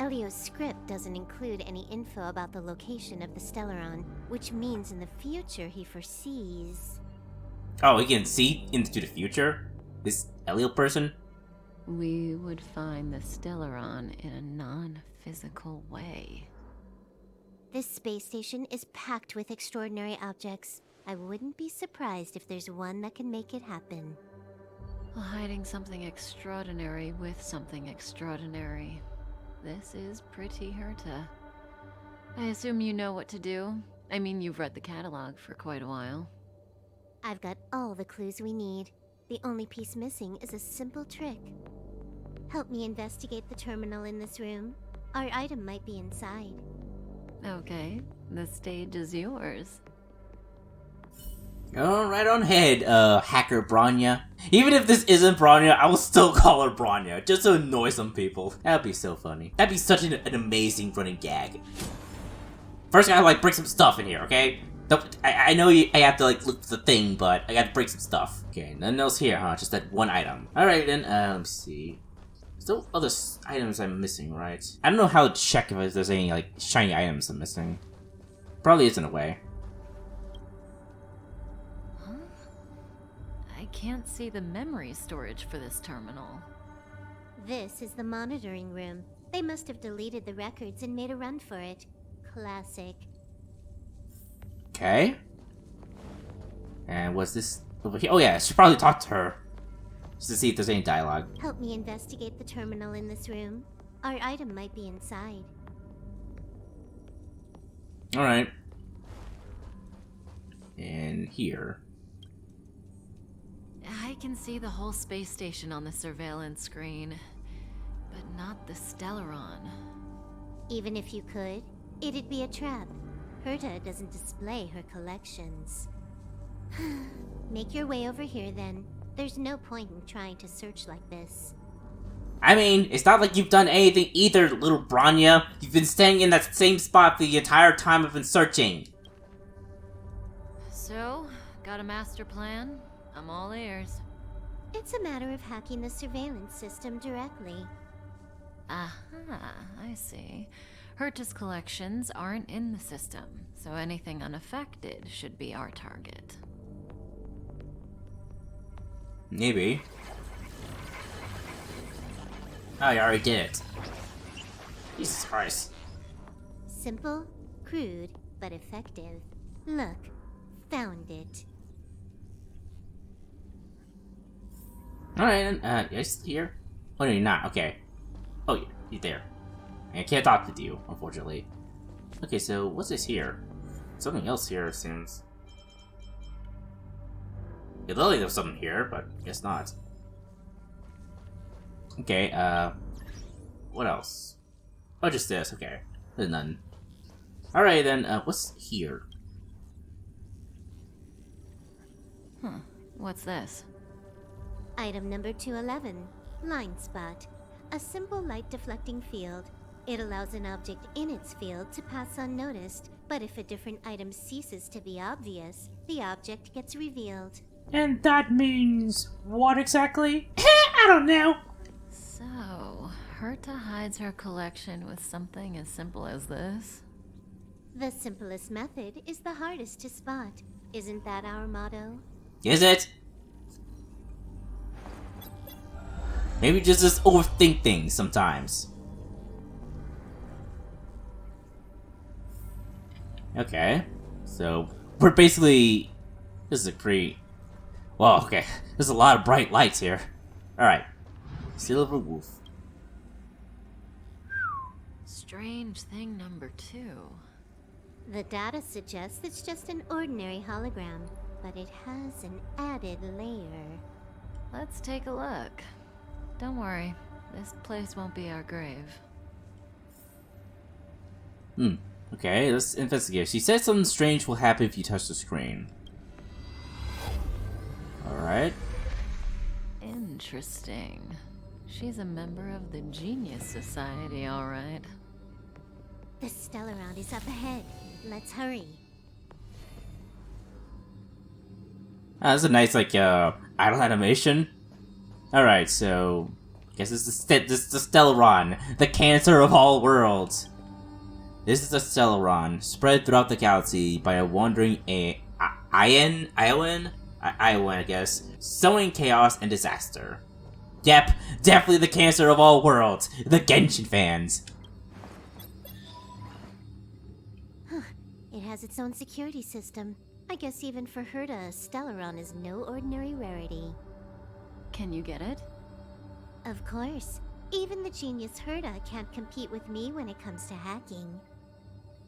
[SPEAKER 3] Elio's script doesn't include any info about the location of the Stellaron, which means in the future he foresees...
[SPEAKER 1] Oh, he can see into the future? This Elio person?
[SPEAKER 2] We would find the Stellaron in a non-physical way.
[SPEAKER 3] This space station is packed with extraordinary objects. I wouldn't be surprised if there's one that can make it happen.
[SPEAKER 2] Hiding something extraordinary with something extraordinary. This is pretty Herta. I assume you know what to do. I mean, you've read the catalog for quite a while.
[SPEAKER 3] I've got all the clues we need. The only piece missing is a simple trick. Help me investigate the terminal in this room. Our item might be inside.
[SPEAKER 2] Okay, the stage is yours.
[SPEAKER 1] Go right on ahead, hacker Bronya. Even if this isn't Bronya, I will still call her Bronya, just to annoy some people. That'd be so funny. That'd be such an amazing running gag. First, I gotta, like, bring some stuff in here, okay? Nope, I know I have to like look for the thing, but I gotta break some stuff. Okay, nothing else here, huh? Just that one item. Alright then, let me see. Still other items I'm missing, right? I don't know how to check if there's any like shiny items I'm missing. Probably isn't a way.
[SPEAKER 2] Huh? I can't see the memory storage for this terminal.
[SPEAKER 3] This is the monitoring room. They must have deleted the records and made a run for it. Classic.
[SPEAKER 1] Okay. And what's this over here? Oh yeah, I should probably talk to her. Just to see if there's any dialogue.
[SPEAKER 3] Help me investigate the terminal in this room. Our item might be inside.
[SPEAKER 1] Alright. And here.
[SPEAKER 2] I can see the whole space station on the surveillance screen, but not the Stellaron.
[SPEAKER 3] Even if you could, it'd be a trap. Herta doesn't display her collections. Make your way over here then. There's no point in trying to search like this.
[SPEAKER 1] I mean, it's not like you've done anything either, little Branya. You've been staying in that same spot the entire time I've been searching.
[SPEAKER 2] So, got a master plan? I'm all ears.
[SPEAKER 3] It's a matter of hacking the surveillance system directly.
[SPEAKER 2] Aha, I see. Herta's collections aren't in the system, so anything unaffected should be our target.
[SPEAKER 1] Maybe. Oh, you already did it. Jesus Christ.
[SPEAKER 3] Simple, crude, but effective. Look, found it.
[SPEAKER 1] Alright, then, you're still here? Oh, no, you're not. Okay. Oh, you're there. I can't talk with you, unfortunately. Okay, so what's this here? Something else here, it seems. It looked like there was something here, but guess not. Okay, what else? Oh, just this, okay. There's none. Alright then, what's here?
[SPEAKER 2] Huh, what's this?
[SPEAKER 3] Item number 211, line spot. A simple light deflecting field. It allows an object in its field to pass unnoticed, but if a different item ceases to be obvious, the object gets revealed.
[SPEAKER 5] And that means what exactly? I don't know.
[SPEAKER 2] So, Herta hides her collection with something as simple as this?
[SPEAKER 3] The simplest method is the hardest to spot. Isn't that our motto?
[SPEAKER 1] Is it? Maybe just overthink things sometimes. Okay, so we're basically... This is a pretty... Well, okay, there's a lot of bright lights here. Alright, Silver Wolf.
[SPEAKER 2] Strange thing number 2.
[SPEAKER 3] The data suggests it's just an ordinary hologram, but it has an added layer.
[SPEAKER 2] Let's take a look. Don't worry, this place won't be our grave.
[SPEAKER 1] Okay, let's investigate. She said something strange will happen if you touch the screen. Alright.
[SPEAKER 2] Interesting. She's a member of the Genius Society, alright.
[SPEAKER 3] The Stellaron is up ahead. Let's hurry.
[SPEAKER 1] That's a nice, like, idle animation. Alright, so... I guess this is the Stellaron, the cancer of all worlds. This is the Stellaron, spread throughout the galaxy by a wandering Iowan, I guess, sowing chaos and disaster. Yep, definitely the cancer of all worlds, the Genshin fans.
[SPEAKER 3] It has its own security system. I guess even for Herta, Stellaron is no ordinary rarity.
[SPEAKER 2] Can you get it?
[SPEAKER 3] Of course. Even the genius Herta can't compete with me when it comes to hacking.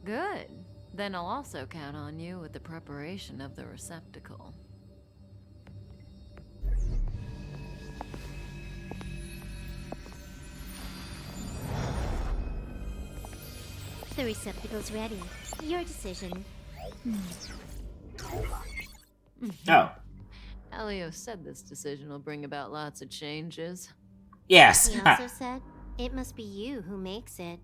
[SPEAKER 2] Good. Then I'll also count on you with the preparation of the receptacle.
[SPEAKER 3] The receptacle's ready. Your decision.
[SPEAKER 1] Oh.
[SPEAKER 2] Elio said this decision will bring about lots of changes.
[SPEAKER 1] Yes.
[SPEAKER 3] He also said, it must be you who makes it.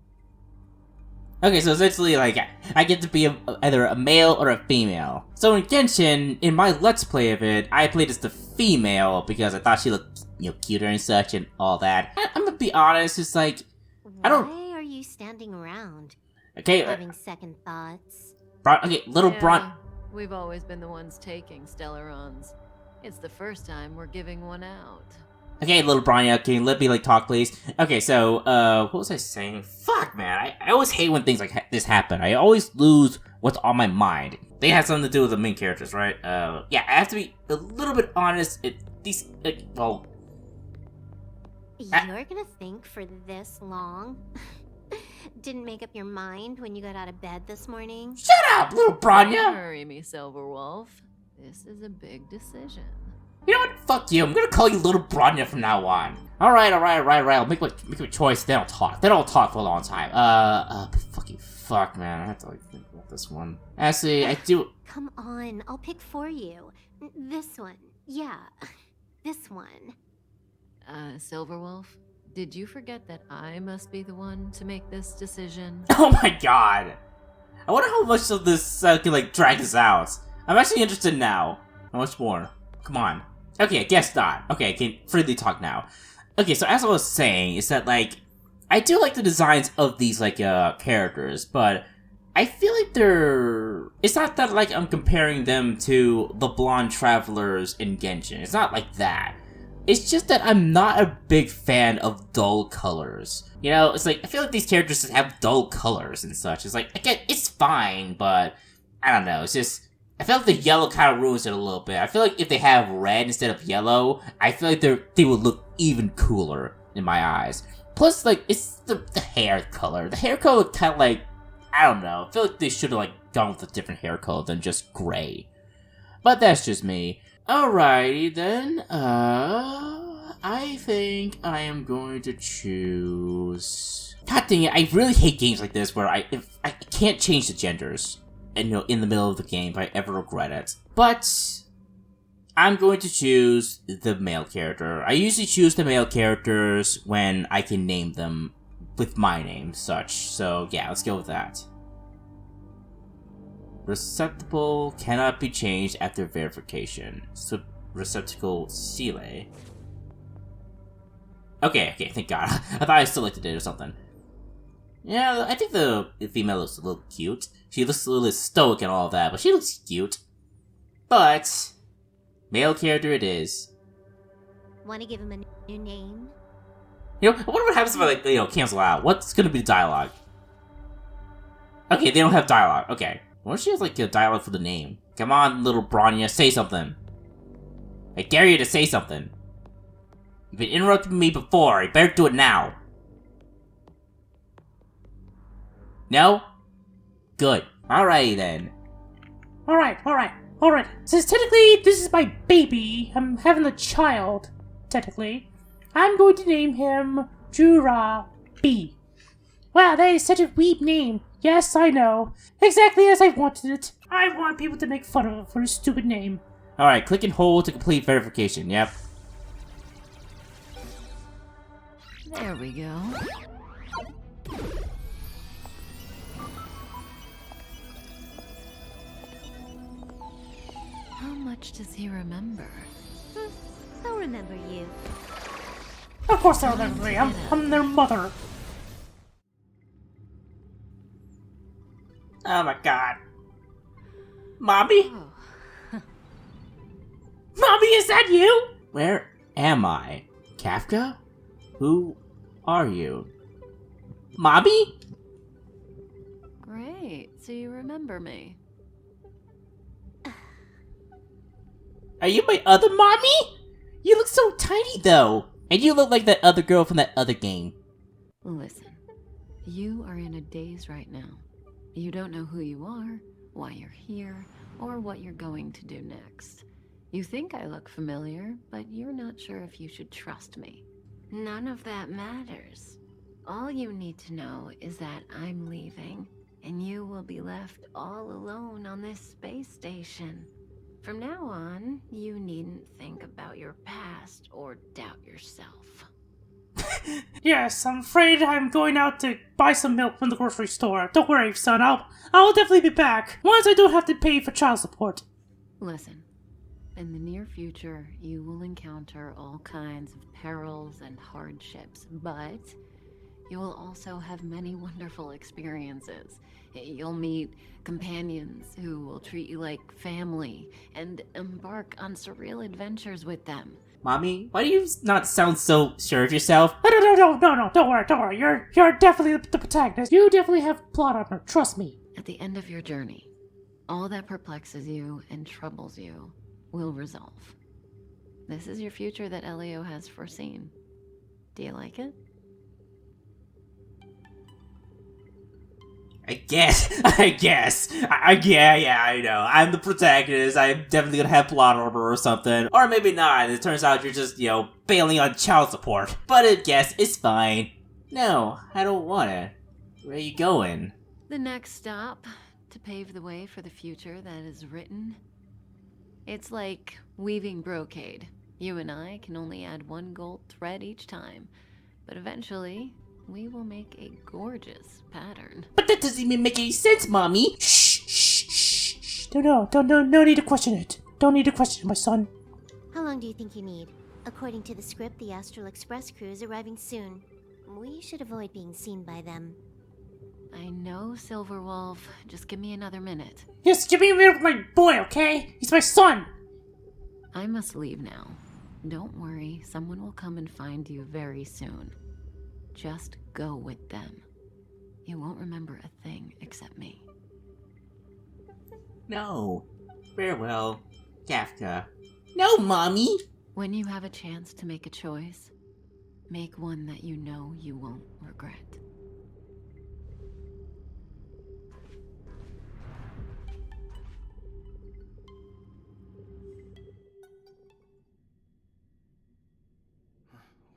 [SPEAKER 1] Okay, so essentially, like, I get to be either a male or a female. So in Genshin, in my Let's Play of it, I played as the female because I thought she looked, cuter and such and all that. I'm gonna be honest, it's like, I don't...
[SPEAKER 3] Why are you standing around?
[SPEAKER 1] Okay,
[SPEAKER 3] Having second thoughts?
[SPEAKER 1] little Bron...
[SPEAKER 2] We've always been the ones taking Stellarons. It's the first time we're giving one out.
[SPEAKER 1] Okay, little Bronya, can you let me, like, talk, please? Okay, so, what was I saying? Fuck, man, I always hate when things like this happen. I always lose what's on my mind. They have something to do with the main characters, right? Yeah, I have to be a little bit honest. These, like, well...
[SPEAKER 3] You're gonna think for this long? Didn't make up your mind when you got out of bed this morning?
[SPEAKER 1] Shut up, little Bronya!
[SPEAKER 2] Hurry me, Silverwolf. This is a big decision.
[SPEAKER 1] You know what? Fuck you. I'm gonna call you little Bronya from now on. Alright. I'll make my choice, then I'll talk. Then I'll talk for a long time. Fucking fuck, man. I have to, like, think about this one. Actually, I do...
[SPEAKER 3] Come on, I'll pick for you. This one. Yeah, this one.
[SPEAKER 2] Silverwolf, did you forget that I must be the one to make this decision?
[SPEAKER 1] Oh my god. I wonder how much of this can, like, drag this out. I'm actually interested now. How much more? Come on. Okay, I guess not. Okay, I can freely talk now. Okay, so as I was saying, is that, like, I do like the designs of these, like, characters, but I feel like they're... It's not that, like, I'm comparing them to the blonde travelers in Genshin. It's not like that. It's just that I'm not a big fan of dull colors. You know, it's like, I feel like these characters just have dull colors and such. It's like, again, it's fine, but I don't know, it's just... I feel like the yellow kind of ruins it a little bit. I feel like if they have red instead of yellow, I feel like they would look even cooler in my eyes. Plus, like, it's the hair color. The hair color kind of like, I don't know. I feel like they should have, like, gone with a different hair color than just gray. But that's just me. Alrighty then, I think I am going to choose... God dang it, I really hate games like this where I can't change the genders. And, in the middle of the game if I ever regret it. But I'm going to choose the male character. I usually choose the male characters when I can name them with my name, such. So yeah, let's go with that. Receptacle cannot be changed after verification. So receptacle Sile. Okay, thank God. I thought I selected it or something. Yeah, I think the female looks a little cute. She looks a little stoic and all that, but she looks cute. But male character it is.
[SPEAKER 3] Want to give him a new name?
[SPEAKER 1] I wonder what happens if I, like, cancel out. What's gonna be the dialogue? Okay, they don't have dialogue. Okay. What if she has, like, a dialogue for the name? Come on, little Bronya, say something. I dare you to say something. You've been interrupting me before. You better do it now. No? Good. Alrighty then.
[SPEAKER 5] Alright. Since technically this is my baby, I'm having a child, technically, I'm going to name him Jura B. Wow, that is such a weeb name. Yes, I know. Exactly as I wanted it. I want people to make fun of him for his stupid name.
[SPEAKER 1] Alright, click and hold to complete verification, yep.
[SPEAKER 2] There we go. How much does he remember?
[SPEAKER 3] I'll remember you.
[SPEAKER 5] Of course they'll remember me. I'm their mother.
[SPEAKER 1] Oh my god. Mommy?
[SPEAKER 2] Oh.
[SPEAKER 5] Mommy, is that you?
[SPEAKER 1] Where am I? Kafka? Who are you? Mommy?
[SPEAKER 2] Great, so you remember me.
[SPEAKER 1] Are you my other mommy? You look so tiny though. And you look like that other girl from that other game.
[SPEAKER 2] Listen, you are in a daze right now. You don't know who you are, why you're here, or what you're going to do next. You think I look familiar, but you're not sure if you should trust me. None of that matters. All you need to know is that I'm leaving, and you will be left all alone on this space station. From now on, you needn't think about your past or doubt yourself.
[SPEAKER 5] Yes, I'm afraid I'm going out to buy some milk from the grocery store. Don't worry, son. I'll definitely be back once I don't have to pay for child support.
[SPEAKER 2] Listen, in the near future, you will encounter all kinds of perils and hardships, but you will also have many wonderful experiences. You'll meet companions who will treat you like family and embark on surreal adventures with them.
[SPEAKER 1] Mommy, why do you not sound so sure of yourself?
[SPEAKER 5] No, don't worry. You're definitely the protagonist. You definitely have plot armor, trust me.
[SPEAKER 2] At the end of your journey, all that perplexes you and troubles you will resolve. This is your future that Elio has foreseen. Do you like it?
[SPEAKER 1] I guess. Yeah, I know. I'm the protagonist. I'm definitely gonna have plot armor or something. Or maybe not. It turns out you're just, bailing on child support. But I guess it's fine. No, I don't want it. Where are you going?
[SPEAKER 2] The next stop, to pave the way for the future that is written. It's like weaving brocade. You and I can only add one gold thread each time. But eventually, we will make a gorgeous pattern.
[SPEAKER 1] But that doesn't even make any sense, Mommy. Shh.
[SPEAKER 5] No need to question it. Don't need to question it, my son.
[SPEAKER 3] How long do you think you need? According to the script, the Astral Express crew is arriving soon. We should avoid being seen by them.
[SPEAKER 2] I know, Silverwolf. Just give me another minute.
[SPEAKER 5] Yes, give me a minute with my boy, okay? He's my son.
[SPEAKER 2] I must leave now. Don't worry, someone will come and find you very soon. Just go with them. You won't remember a thing except me.
[SPEAKER 1] No. Farewell, Kafka. No, Mommy!
[SPEAKER 2] When you have a chance to make a choice, make one that you know you won't regret.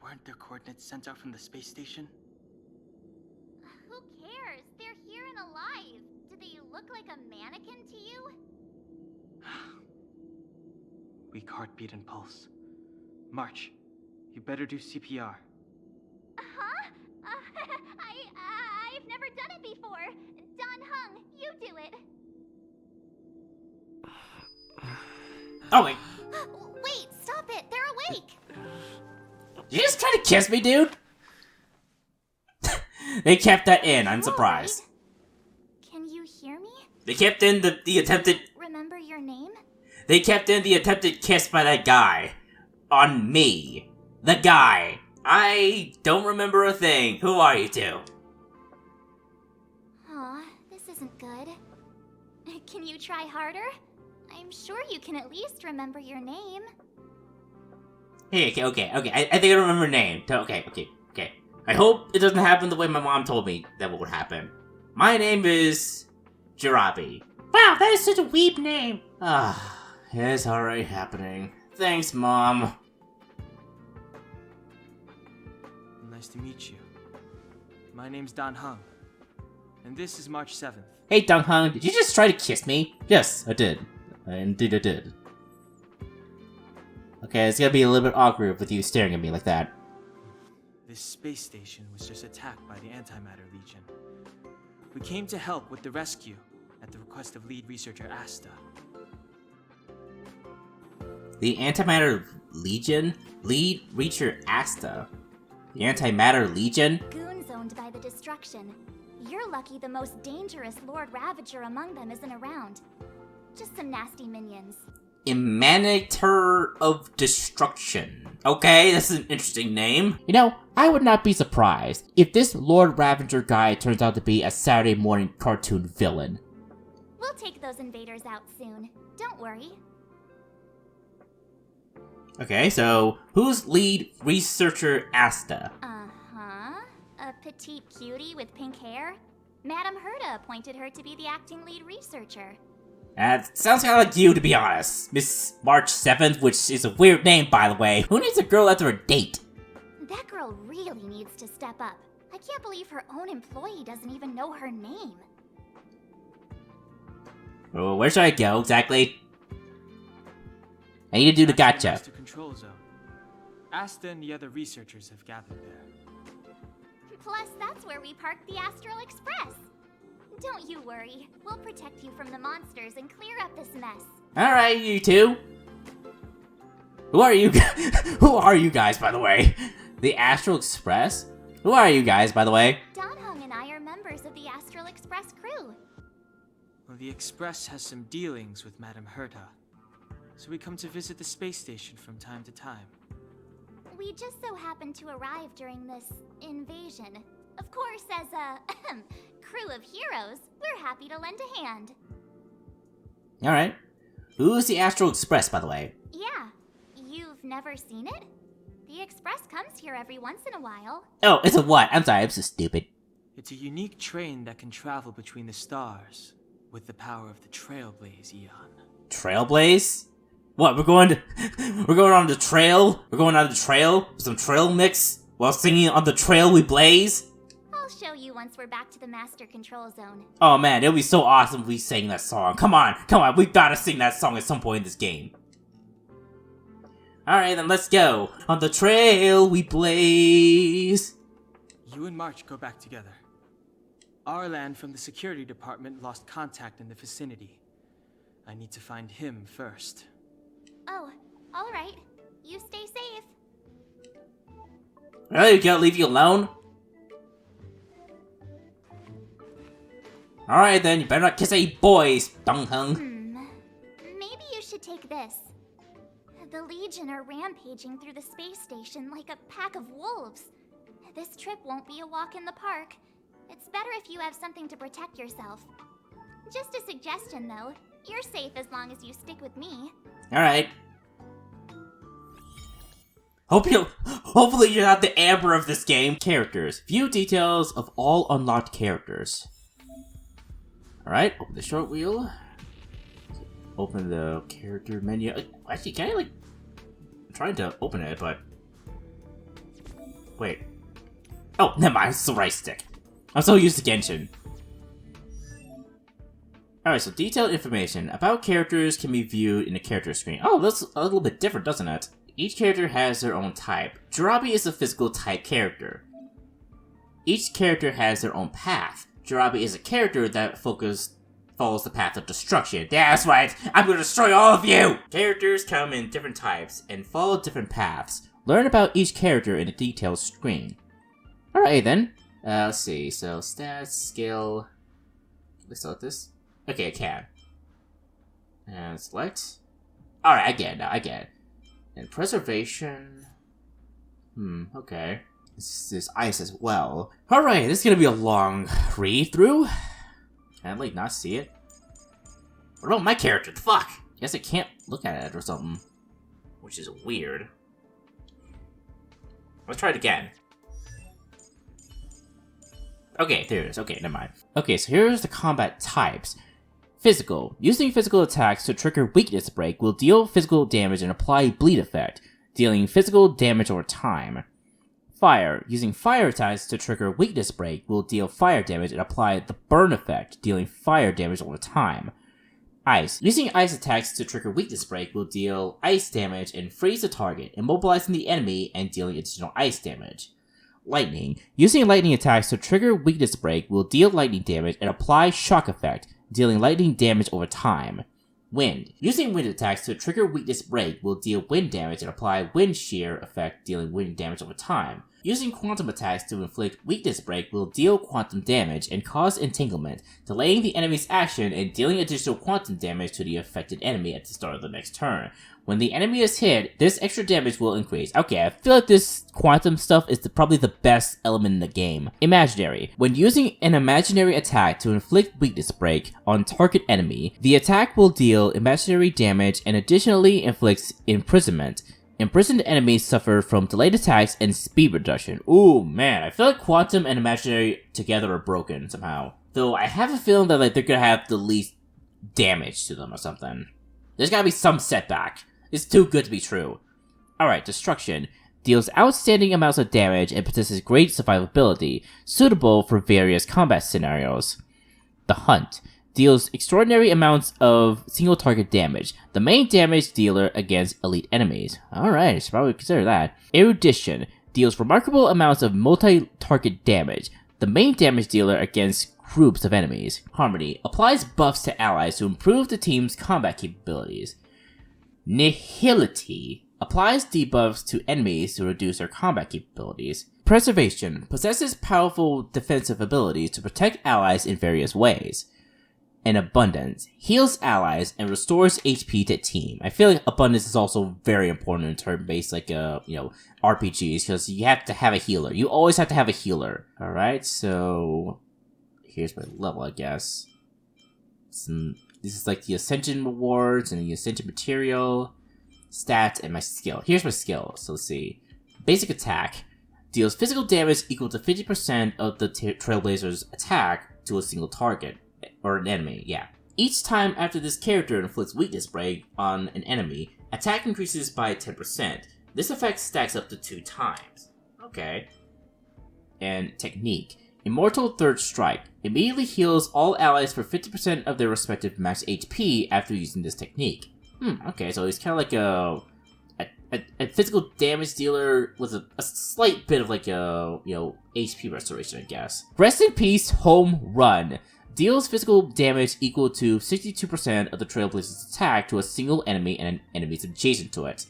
[SPEAKER 6] Weren't their coordinates sent out from the space station?
[SPEAKER 4] Who cares? They're here and alive. Do they look like a mannequin to you?
[SPEAKER 6] Weak heartbeat and pulse. March, you better do CPR.
[SPEAKER 4] Huh? I've never done it before. Don Hung, you do it.
[SPEAKER 1] Oh, wait.
[SPEAKER 4] Wait, stop it. They're awake.
[SPEAKER 1] You just trying to kiss me, dude? They kept that in. I'm surprised.
[SPEAKER 4] Can you hear me?
[SPEAKER 1] They kept in the attempted...
[SPEAKER 4] Remember your name?
[SPEAKER 1] They kept in the attempted kiss by that guy. On me. The guy. I don't remember a thing. Who are you two?
[SPEAKER 4] Aw, this isn't good. Can you try harder? I'm sure you can at least remember your name.
[SPEAKER 1] Hey, okay. I think I remember her name. Okay. I hope it doesn't happen the way my mom told me that would happen. My name is... Jirabi.
[SPEAKER 5] Wow, that is such a weeb name.
[SPEAKER 1] It's already happening. Thanks, Mom.
[SPEAKER 6] Nice to meet you. My name's Don Hung, and this is March 7th.
[SPEAKER 1] Hey, Dong Hung, did you just try to kiss me? Yes, I did. Indeed I did. Okay, it's gonna be a little bit awkward with you staring at me like that.
[SPEAKER 6] This space station was just attacked by the Antimatter Legion. We came to help with the rescue at the request of lead researcher Asta.
[SPEAKER 1] The Antimatter Legion? Lead Reacher Asta. The Antimatter Legion?
[SPEAKER 4] Goons owned by the destruction. You're lucky the most dangerous Lord Ravager among them isn't around. Just some nasty minions.
[SPEAKER 1] Emanator of Destruction. Okay, that's an interesting name. I would not be surprised if this Lord Ravager guy turns out to be a Saturday morning cartoon villain.
[SPEAKER 4] We'll take those invaders out soon. Don't worry.
[SPEAKER 1] Okay, so who's lead researcher Asta?
[SPEAKER 4] Uh-huh. A petite cutie with pink hair? Madame Herta appointed her to be the acting lead researcher.
[SPEAKER 1] That sounds kind of like you, to be honest. Miss March 7th, which is a weird name, by the way. Who needs a girl after a date?
[SPEAKER 4] That girl really needs to step up. I can't believe her own employee doesn't even know her name.
[SPEAKER 1] Well, where should I go, exactly? I need to do the gotcha.
[SPEAKER 6] To control zone. Asta and the other researchers have gathered there.
[SPEAKER 4] Plus, that's where we parked the Astral Express. Don't you worry. We'll protect you from the monsters and clear up this mess.
[SPEAKER 1] Alright, you two. Who are you? Who are you guys, by the way? The Astral Express? Who are you guys, by the way?
[SPEAKER 4] Don Hung and I are members of the Astral Express crew.
[SPEAKER 6] Well, the Express has some dealings with Madame Herta, so we come to visit the space station from time to time.
[SPEAKER 4] We just so happened to arrive during this invasion. Of course, as a crew of heroes, we're happy to lend a hand.
[SPEAKER 1] Alright. Who's the Astral Express, by the way?
[SPEAKER 4] Yeah, you've never seen it? The Express comes here every once in a while.
[SPEAKER 1] Oh, it's a what? I'm sorry, I'm so stupid.
[SPEAKER 6] It's a unique train that can travel between the stars with the power of the Trailblaze Eon.
[SPEAKER 1] Trailblaze? What, we're going on the trail? We're going on the trail? With some trail mix? While singing On the Trail We Blaze?
[SPEAKER 4] I'll show you once we're back to the Master Control Zone.
[SPEAKER 1] Oh man, it would be so awesome if we sang that song. Come on, we gotta sing that song at some point in this game. Alright, then let's go. On the trail we blaze.
[SPEAKER 6] You and March go back together. Arlan from the security department lost contact in the vicinity. I need to find him first.
[SPEAKER 4] Oh, alright. You stay safe.
[SPEAKER 1] Really, you can't leave you alone? Alright then, you better not kiss any boys, Dong Hung.
[SPEAKER 4] Maybe you should take this. The Legion are rampaging through the space station like a pack of wolves. This trip won't be a walk in the park. It's better if you have something to protect yourself. Just a suggestion, though. You're safe as long as you stick with me.
[SPEAKER 1] Alright. Hopefully you're not the Amber of this game. Characters. View details of all unlocked characters. Alright, open the short wheel. Open the character menu. Actually, can I like... I'm trying to open it, but... Wait. Oh, never mind, it's the right stick. I'm so used to Genshin. Alright, so detailed information about characters can be viewed in the character screen. Oh, that's a little bit different, doesn't it? Each character has their own type. Jirabi is a physical type character. Each character has their own path. Jirabi is a character that follows the path of destruction. That's right, I'm gonna destroy all of you! Characters come in different types and follow different paths. Learn about each character in the details screen. Alright then. Let's see, so stats, skill... Let's select this. Okay, I can. And select. Alright, I get it now, I get it. And preservation... okay. This is ice as well. Alright, this is gonna be a long read-through. Can I, like, not see it? What about my character? The fuck? Guess I can't look at it or something. Which is weird. Let's try it again. Okay, there it is. Okay, never mind. Okay, so here's the combat types. Physical. Using physical attacks to trigger weakness break will deal physical damage and apply bleed effect, dealing physical damage over time. Fire. Using fire attacks to trigger weakness break will deal fire damage and apply the burn effect, dealing fire damage over time. Ice. Using ice attacks to trigger weakness break will deal ice damage and freeze the target, immobilizing the enemy and dealing additional ice damage. Lightning. Using lightning attacks to trigger weakness break will deal lightning damage and apply shock effect, dealing lightning damage over time. Wind. Using wind attacks to trigger weakness break will deal wind damage and apply wind shear effect, dealing wind damage over time. Using quantum attacks to inflict weakness break will deal quantum damage and cause entanglement, delaying the enemy's action and dealing additional quantum damage to the affected enemy at the start of the next turn. When the enemy is hit, this extra damage will increase. Okay, I feel like this quantum stuff is probably the best element in the game. Imaginary. When using an imaginary attack to inflict weakness break on target enemy, the attack will deal imaginary damage and additionally inflicts imprisonment. Imprisoned enemies suffer from delayed attacks and speed reduction. Ooh, man, I feel like quantum and imaginary together are broken somehow. Though I have a feeling that like they're gonna have the least damage to them or something. There's gotta be some setback. It's too good to be true. Alright, destruction. Deals outstanding amounts of damage and possesses great survivability, suitable for various combat scenarios. The Hunt. Deals extraordinary amounts of single target damage, the main damage dealer against elite enemies. Alright, I should probably consider that. Erudition. deals remarkable amounts of multi-target damage. The main damage dealer against groups of enemies. Harmony applies buffs to allies to improve the team's combat capabilities. Nihility applies debuffs to enemies to reduce their combat capabilities. Preservation possesses powerful defensive abilities to protect allies in various ways. And Abundance heals allies and restores HP to team. I feel like Abundance is also very important in turn-based, like, RPGs, because you have to have a healer. You always have to have a healer. Alright, so here's my level, I guess. This is like the Ascension rewards and the Ascension material, stats, and my skill. Here's my skill. So let's see. Basic attack deals physical damage equal to 50% of the Trailblazer's attack to a single target, or an enemy, yeah. Each time after this character inflicts weakness break on an enemy, attack increases by 10%. This effect stacks up to 2 times. Okay. And technique. Immortal Third Strike immediately heals all allies for 50% of their respective max HP after using this technique. Okay, so he's kind of like a physical damage dealer with a slight bit of like a, HP restoration, I guess. Rest in Peace Home Run deals physical damage equal to 62% of the Trailblazer's attack to a single enemy and enemies adjacent to it.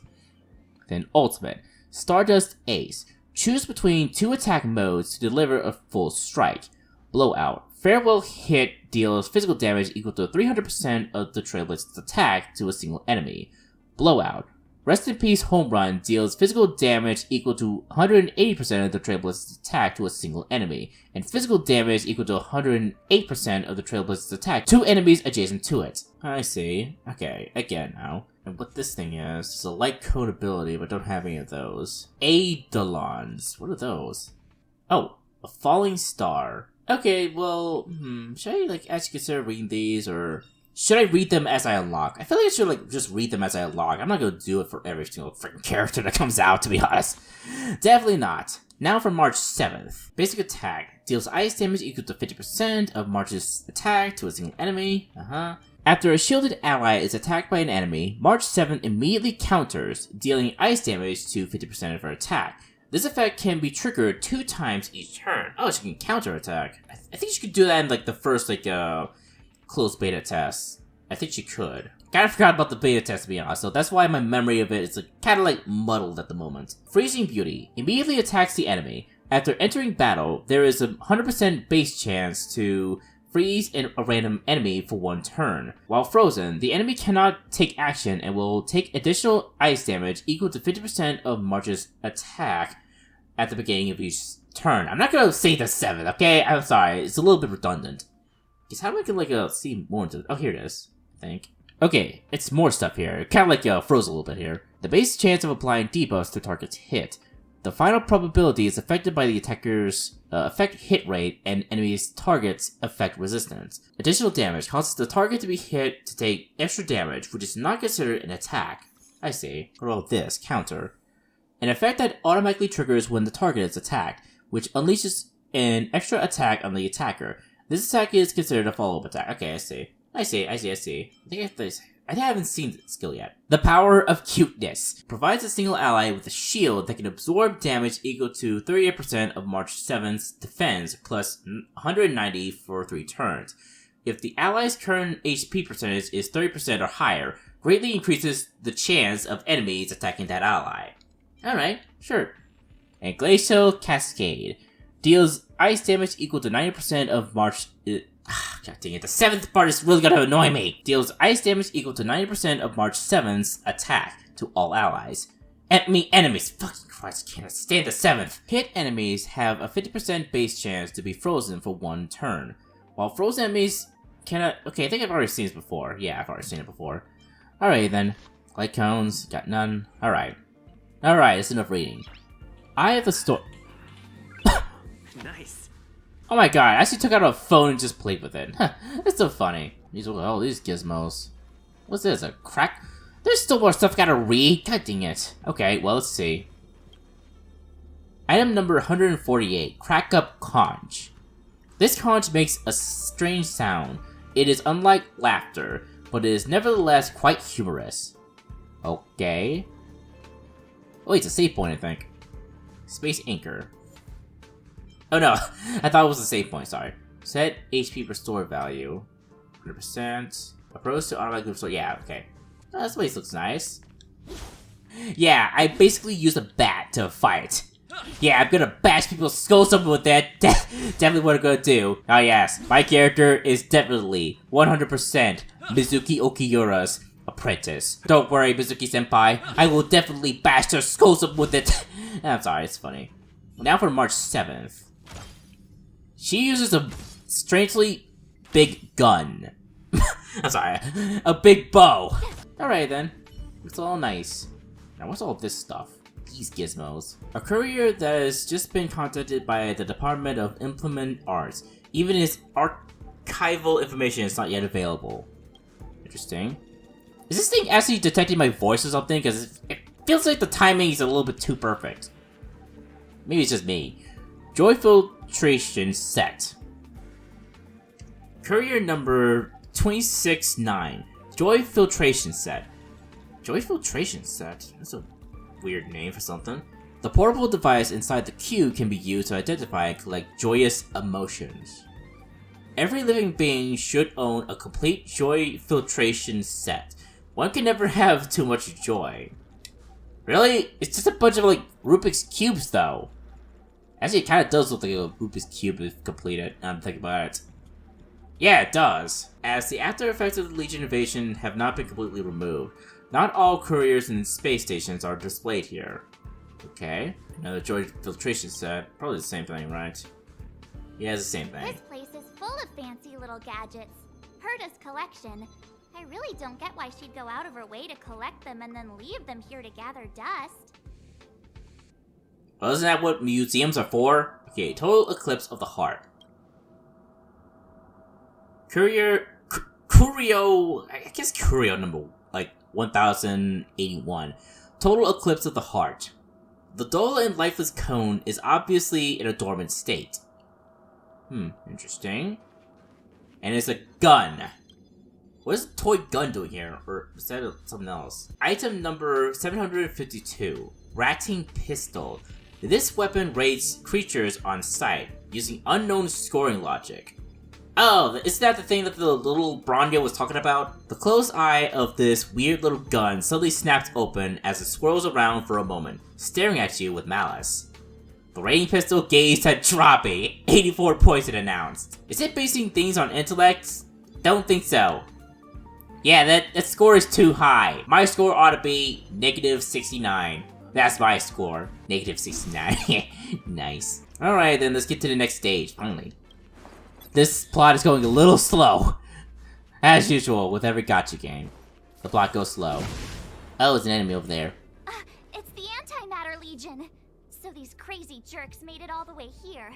[SPEAKER 1] Then Ultimate. Stardust Ace. Choose between 2 attack modes to deliver a full strike. Blowout. Farewell Hit deals physical damage equal to 300% of the Trailblazer's attack to a single enemy. Blowout. Rest in Peace Home Run deals physical damage equal to 180% of the Trailblazer's attack to a single enemy, and physical damage equal to 108% of the Trailblazer's attack to enemies adjacent to it. I see. Okay, again now. And what this thing is a light cone ability, but don't have any of those. Eidolons. What are those? Oh, a falling star. Okay, well, should I actually consider reading these, or should I read them as I unlock? I feel like I should just read them as I unlock. I'm not gonna do it for every single freaking character that comes out, to be honest. Definitely not. Now for March 7th. Basic attack. Deals ice damage equal to 50% of March's attack to a single enemy. After a shielded ally is attacked by an enemy, March 7 immediately counters, dealing ice damage to 50% of her attack. This effect can be triggered 2 times each turn. Oh, she can counter attack. I think she could do that in the first closed beta test. I think she could. Kinda forgot about the beta test, to be honest, so that's why my memory of it is kinda muddled at the moment. Freezing Beauty immediately attacks the enemy. After entering battle, there is a 100% base chance to freeze a random enemy for 1 turn. While frozen, the enemy cannot take action and will take additional ice damage equal to 50% of March's attack at the beginning of each turn. I'm not gonna say the 7th, okay? I'm sorry, it's a little bit redundant. Because how do I can see more into it? Oh, here it is, I think. Okay, it's more stuff here. Kind of froze a little bit here. The base chance of applying debuffs to targets hit. The final probability is affected by the attacker's effect hit rate and enemy's target's effect resistance. Additional damage causes the target to be hit to take extra damage, which is not considered an attack. I see. What about this? Counter. An effect that automatically triggers when the target is attacked, which unleashes an extra attack on the attacker. This attack is considered a follow-up attack. Okay, I see. I think I haven't seen the skill yet. The Power of Cuteness provides a single ally with a shield that can absorb damage equal to 38% of March 7's defense plus 190 for 3 turns. If the ally's current HP percentage is 30% or higher, greatly increases the chance of enemies attacking that ally. Alright, sure. And Glacial Cascade deals ice damage equal to 90% of March... God dang it, the 7th part is really gonna annoy me. Deals ice damage equal to 90% of March 7's attack to all allies. Enemies. Fucking Christ, I can't stand the 7th. Hit enemies have a 50% base chance to be frozen for 1 turn. While frozen enemies cannot... Okay, I think I've already seen this before. Yeah, I've already seen it before. Alright then. Light cones, got none. Alright. Alright, that's enough reading. I have a store...
[SPEAKER 6] Nice.
[SPEAKER 1] Oh my god, I actually took out a phone and just played with it. It's so funny. These gizmos. What's this, a crack? There's still more stuff I gotta read. God dang it. Okay, well, let's see. Item number 148, Crack Up Conch. This conch makes a strange sound. It is unlike laughter, but it is nevertheless quite humorous. Okay. Oh, it's a save point, I think. Space Anchor. Oh no, I thought it was the save point, sorry. Set HP restore value. 100%. Approach to automatically restore. Yeah, okay. Oh, this place looks nice. Yeah, I basically use a bat to fight. Yeah, I'm gonna bash people's skulls up with that. Definitely what I'm gonna do. Oh yes, my character is definitely 100% Mizuki Okiura's apprentice. Don't worry, Mizuki-senpai. I will definitely bash their skulls up with it. I'm sorry, it's funny. Now for March 7th. She uses a strangely big gun. I'm sorry, a big bow. Alright then, it's all nice. Now what's all this stuff? These gizmos. A courier that has just been contacted by the Department of Implement Arts. Even his archival information is not yet available. Interesting. Is this thing actually detecting my voice or something? Because it feels like the timing is a little bit too perfect. Maybe it's just me. Joy Filtration Set. Courier number 269. Joy Filtration Set. Joy Filtration Set? That's a weird name for something. The portable device inside the queue can be used to identify and collect joyous emotions. Every living being should own a complete joy filtration set. One can never have too much joy. Really? It's just a bunch of like Rubik's Cubes though. Actually, it kind of does look like a Rubik's Cube if completed, now I'm thinking about it. Yeah, it does. As the after effects of the Legion invasion have not been completely removed, not all couriers and space stations are displayed here. Okay, another joy filtration set. Probably the same thing, right? Yeah, it's the same thing.
[SPEAKER 4] This place is full of fancy little gadgets. Herda's collection. I really don't get why she'd go out of her way to collect them and then leave them here to gather dust.
[SPEAKER 1] Well, isn't that what museums are for? Okay, total eclipse of the heart. Curio, I guess Curio number, like, 1081. Total eclipse of the heart. The dull and lifeless cone is obviously in a dormant state. Interesting. And it's a gun. What is a toy gun doing here? Or is that something else? Item number 752. Ratting Pistol. This weapon raids creatures on sight, using unknown scoring logic. Oh, is that the thing that the little Bronya was talking about? The closed eye of this weird little gun suddenly snaps open as it swirls around for a moment, staring at you with malice. The rating pistol gazed at Droppy. 84 points it announced. Is it basing things on intellect? Don't think so. Yeah, that score is too high. My score ought to be -69. That's my score. -69. Nice. Alright, then let's get to the next stage, finally. This plot is going a little slow. As usual, with every gacha game. The plot goes slow. Oh, there's an enemy over there.
[SPEAKER 4] It's the Antimatter Legion. So these crazy jerks made it all the way here.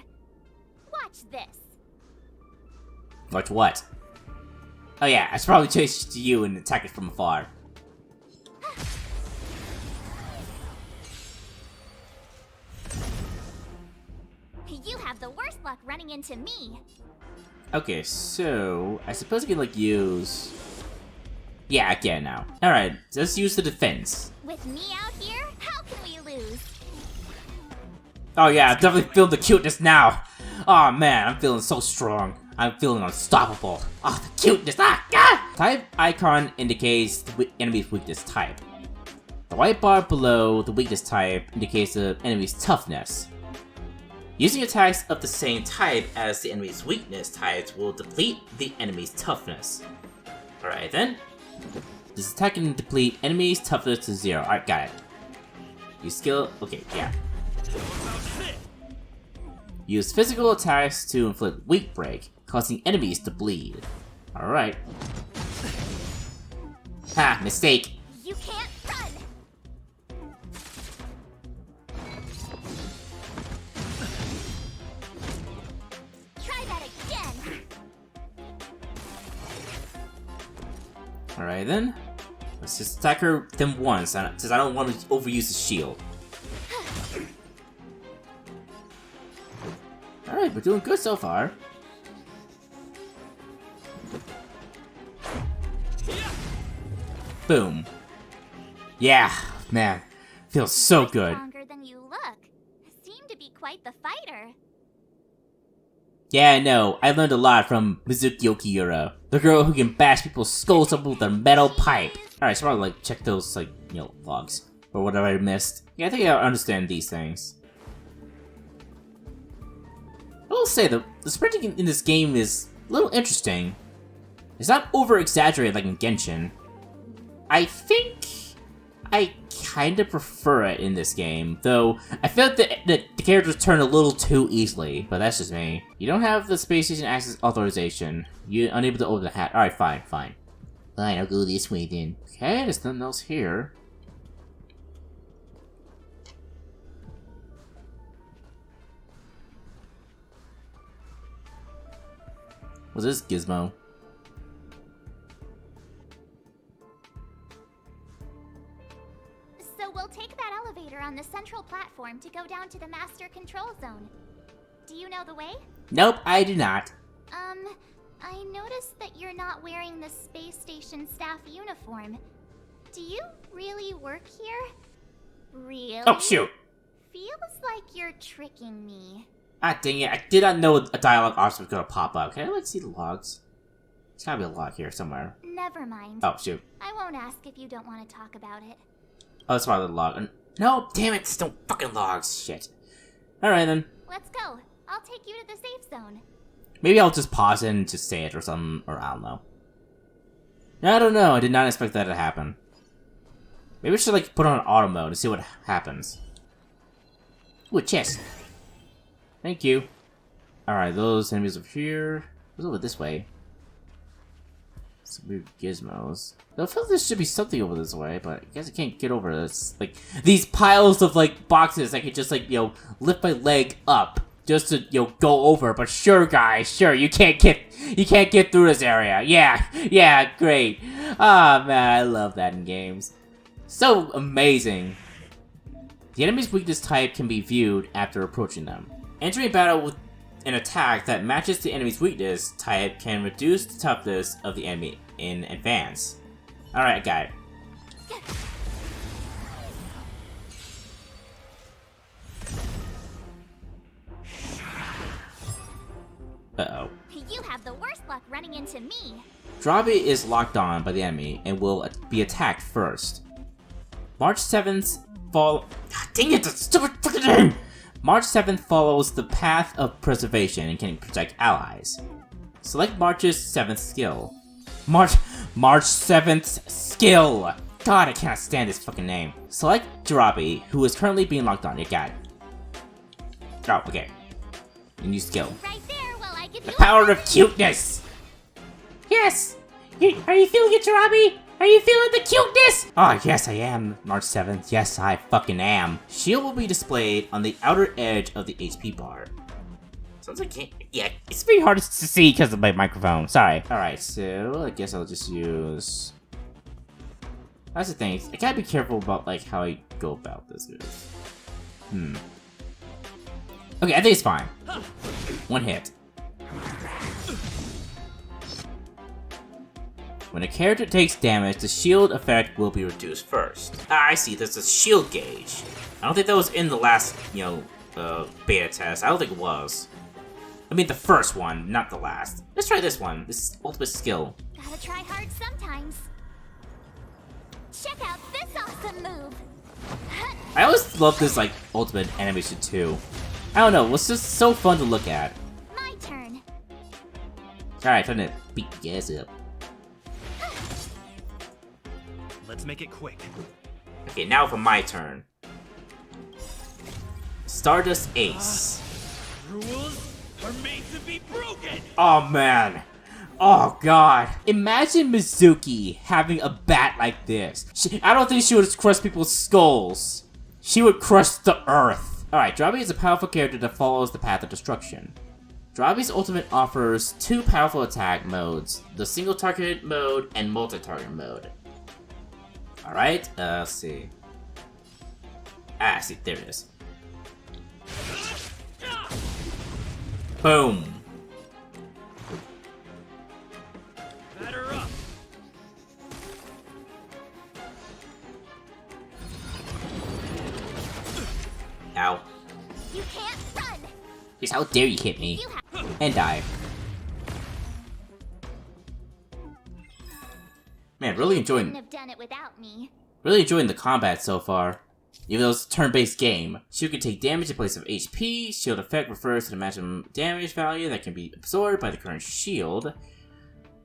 [SPEAKER 4] Watch this.
[SPEAKER 1] Watch what? Oh yeah, I should probably chase to you and attack it from afar.
[SPEAKER 4] You have the worst luck running into me.
[SPEAKER 1] Okay, so I suppose I can like use... Yeah, I can now. Alright, let's use the defense.
[SPEAKER 4] With me out here, how can we lose?
[SPEAKER 1] Oh yeah, I'm definitely feeling the cuteness now. Oh man, I'm feeling so strong. I'm feeling unstoppable. Oh, the cuteness. Type icon indicates the enemy's weakness type. The white bar below the weakness type indicates the enemy's toughness. Using attacks of the same type as the enemy's weakness types will deplete the enemy's toughness. Alright then. This attack can deplete enemy's toughness to 0. Alright, got it. Use skill. Okay, yeah. Use physical attacks to inflict weak break, causing enemies to bleed. Alright. Ha! Mistake!
[SPEAKER 4] You can't run! Try that again!
[SPEAKER 1] Alright then. Let's just attack her then once, since I don't want to overuse the shield. Alright, we're doing good so far. Boom. Yeah, man. Feels so good.
[SPEAKER 4] Stronger than you look.
[SPEAKER 7] be quite the fighter.
[SPEAKER 1] Yeah, I know. I learned a lot from Mizuki Okiura, the girl who can bash people's skulls up with a metal pipe. Alright, so I'll like check those like, you know, logs or whatever I missed. Yeah, I think I understand these things. I will say the sprinting in this game is a little interesting. It's not over-exaggerated like in Genshin. I think I kinda prefer it in this game, though I feel like the characters turn a little too easily, but that's just me. You don't have the space station access authorization. You're unable to open the hat. Alright, fine. Fine, I'll go this way then. Okay, there's nothing else here. What's this gizmo?
[SPEAKER 7] So we'll take that elevator on the central platform to go down to the master control zone. Do you know the way?
[SPEAKER 1] Nope, I do not.
[SPEAKER 7] I noticed that you're not wearing the space station staff uniform. Do you really work here? Really?
[SPEAKER 1] Oh, shoot.
[SPEAKER 7] Feels like you're tricking me.
[SPEAKER 1] Ah, dang it. I did not know a dialogue option was gonna pop up. Can I, like, see the logs? There's gotta be a log here somewhere.
[SPEAKER 7] Never mind.
[SPEAKER 1] Oh, shoot.
[SPEAKER 7] I won't ask if you don't want to talk about it.
[SPEAKER 1] Oh, that's probably the log. No, damn it. Still fucking logs. Shit. Alright, then.
[SPEAKER 7] Let's go. I'll take you to the safe zone.
[SPEAKER 1] Maybe I'll just pause it and just say it or something, or I don't know. I don't know. I did not expect that to happen. Maybe I should, like, put on auto mode and see what happens. Ooh, a chest. Thank you. Alright, those enemies over here. What's over this way? Some weird gizmos. I feel like there should be something over this way, but I guess I can't get over this. Like, these piles of, like, boxes I could just, like, you know, lift my leg up just to, you know, go over. But sure, guys, sure, you can't get through this area. Yeah, great. Ah, man, I love that in games. So amazing. The enemy's weakness type can be viewed after approaching them. Entering a battle with an attack that matches the enemy's weakness type can reduce the toughness of the enemy in advance. Alright, I got it. Uh-oh.
[SPEAKER 7] You have the worst luck running into me.
[SPEAKER 1] Drabi is locked on by the enemy and will be attacked first. March 7th God dang it, that stupid fucking name! March 7th follows the path of preservation and can protect allies. Select March's 7th skill. March 7th skill! God, I cannot stand this fucking name. Select Drabi, who is currently being locked on. You got it. Oh, okay. A new skill.
[SPEAKER 7] Right there, while I give
[SPEAKER 1] The
[SPEAKER 7] you
[SPEAKER 1] power of cuteness!
[SPEAKER 5] Yes! Are you feeling it, Jarabi? Are you feeling the cuteness?
[SPEAKER 1] Oh, yes, I am, March 7th. Yes, I fucking am. Shield will be displayed on the outer edge of the HP bar. Sounds like, yeah, it's pretty hard to see because of my microphone. Sorry. Alright, so I guess I'll just use... That's the thing. I gotta be careful about, like, how I go about this. Okay, I think it's fine. One hit. When a character takes damage, the shield effect will be reduced first. Ah, I see, there's a shield gauge. I don't think that was in the last, beta test. I don't think it was. I mean the first one, not the last. Let's try this one. This is ultimate skill.
[SPEAKER 7] Gotta try hard sometimes. Check out this awesome move.
[SPEAKER 1] I always love this, like, ultimate animation too. I don't know, it's just so fun to look at.
[SPEAKER 7] My turn.
[SPEAKER 1] Alright, time to beat the ass up.
[SPEAKER 8] Let's make it quick.
[SPEAKER 1] Okay, now for my turn. Stardust Ace.
[SPEAKER 8] Rules are made to be broken!
[SPEAKER 1] Oh man. Oh god. Imagine Mizuki having a bat like this. I don't think she would crush people's skulls. She would crush the earth. Alright, Drabi is a powerful character that follows the path of destruction. Drabi's ultimate offers 2 powerful attack modes, the single target mode and multi-target mode. Alright, let's see. Ah, see, there it is. Boom.
[SPEAKER 8] Batter up!
[SPEAKER 1] Ow.
[SPEAKER 7] You can't run!
[SPEAKER 1] Just how dare you hit me?
[SPEAKER 7] You have
[SPEAKER 1] And die. Man, really
[SPEAKER 7] couldn't
[SPEAKER 1] enjoying
[SPEAKER 7] have done it without me.
[SPEAKER 1] the combat so far. Even though it's a turn-based game, shield can take damage in place of HP. Shield effect refers to the maximum damage value that can be absorbed by the current shield.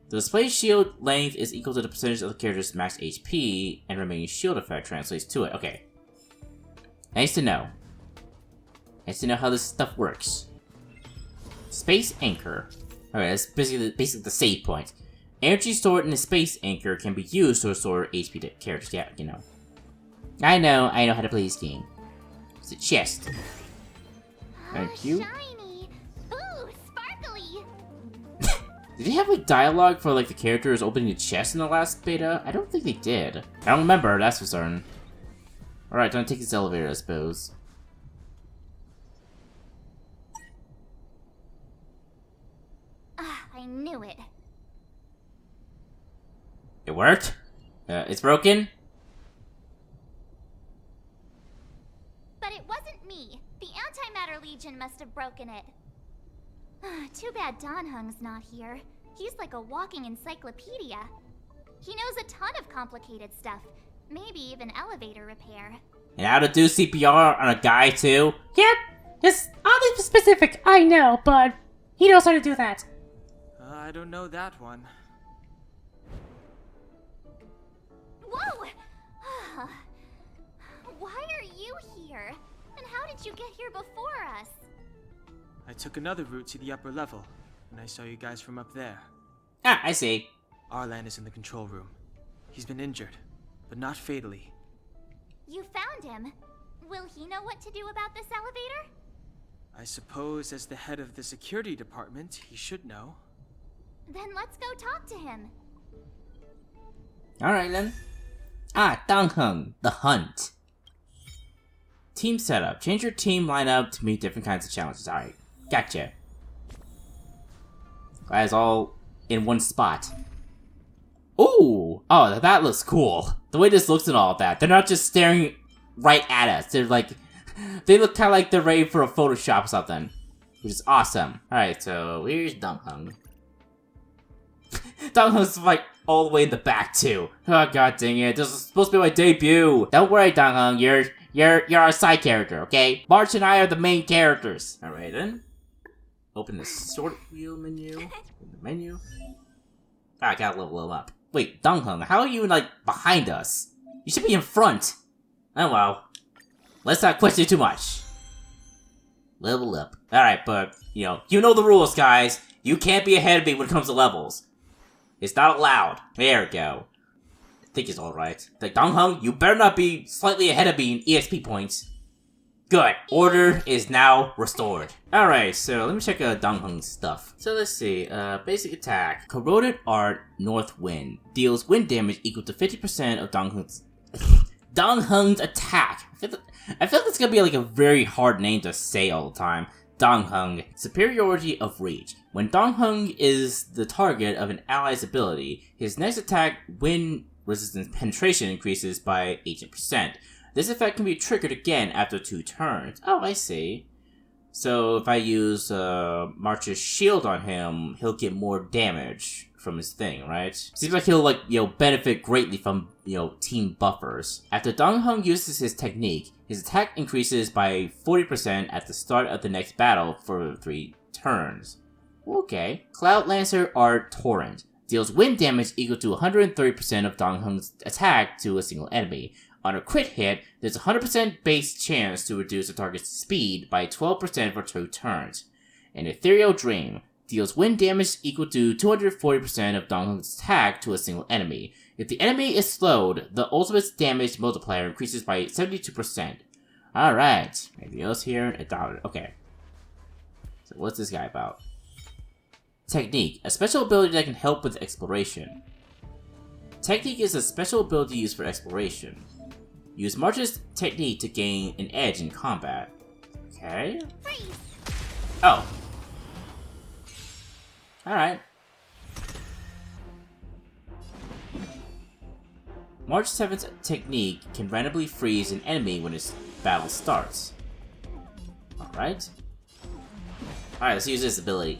[SPEAKER 1] The display shield length is equal to the percentage of the character's max HP, and remaining shield effect translates to it. Okay. Nice to know. Nice to know how this stuff works. Space Anchor. Alright, that's basically the save point. Energy stored in the Space Anchor can be used to restore HP to characters. Yeah, you know. I know how to play this game. It's a chest. Thank you.
[SPEAKER 7] Shiny! Ooh, sparkly!
[SPEAKER 1] Did they have like dialogue for like the characters opening the chest in the last beta? I don't think they did. I don't remember, that's for certain. Alright, time to take this elevator, I suppose.
[SPEAKER 7] Ah, I knew it.
[SPEAKER 1] It worked? It's broken?
[SPEAKER 7] But it wasn't me. The Antimatter Legion must have broken it. Too bad Dan Hung's not here. He's like a walking encyclopedia. He knows a ton of complicated stuff. Maybe even elevator repair.
[SPEAKER 1] And how to do CPR on a guy too?
[SPEAKER 5] Yep, it's oddly specific, I know, but he knows how to do that.
[SPEAKER 6] I don't know that one.
[SPEAKER 7] Whoa! Why are you here? And how did you get here before us?
[SPEAKER 6] I took another route to the upper level, and I saw you guys from up there.
[SPEAKER 1] Ah, I see.
[SPEAKER 6] Arlan is in the control room. He's been injured, but not fatally.
[SPEAKER 7] You found him. Will he know what to do about this elevator?
[SPEAKER 6] I suppose as the head of the security department, he should know.
[SPEAKER 7] Then let's go talk to him.
[SPEAKER 1] Alright then. Ah, Dan Hung, the hunt. Team setup. Change your team lineup to meet different kinds of challenges. Alright, gotcha. Guys, all in one spot. Ooh! Oh, that looks cool. The way this looks and all of that. They're not just staring right at us. They're like... They look kind of like they're ready for a Photoshop or something. Which is awesome. Alright, so here's Dan Hung. Dan Hung's like all the way in the back too. Oh god dang it, this is supposed to be my debut. Don't worry, Dan Hung, you're our side character, okay? March and I are the main characters. Alright then. Open the sort wheel menu. In the menu. Ah, I gotta level him up. Wait, Dan Hung, how are you like behind us? You should be in front. Oh well. Let's not question too much. Level up. Alright, but you know the rules, guys. You can't be ahead of me when it comes to levels. It's not allowed. There we go. I think it's alright. Like, Dan Hung, you better not be slightly ahead of me in EXP points. Good. Order is now restored. Alright, so let me check Dan Hung's stuff. So let's see. Basic attack. Corroded Art North Wind. Deals wind damage equal to 50% of Dan Hung's attack. I feel like it's gonna be like a very hard name to say all the time. Dan Hung. Superiority of Reach. When Dan Hung is the target of an ally's ability, his next attack wind resistance penetration increases by 18%. This effect can be triggered again after 2 turns. Oh, I see. So if I use March's shield on him, he'll get more damage from his thing, right? Seems like he'll like, benefit greatly from, team buffers. After Dan Hung uses his technique, his attack increases by 40% at the start of the next battle for 3 turns. Okay. Cloud Lancer Art Torrent. Deals wind damage equal to 130% of Dan Hung's attack to a single enemy. On a crit hit, there's a 100% base chance to reduce the target's speed by 12% for 2 turns. An Ethereal Dream. Deals wind damage equal to 240% of Dan Hung's attack to a single enemy. If the enemy is slowed, the ultimate damage multiplier increases by 72%. Alright. Anything else here? Okay. So what's this guy about? Technique. A special ability that can help with exploration. Technique is a special ability used for exploration. Use March's technique to gain an edge in combat. Okay.
[SPEAKER 7] Freeze!
[SPEAKER 1] Oh. Alright. March 7's technique can randomly freeze an enemy when its battle starts. right? Alright, let's use this ability.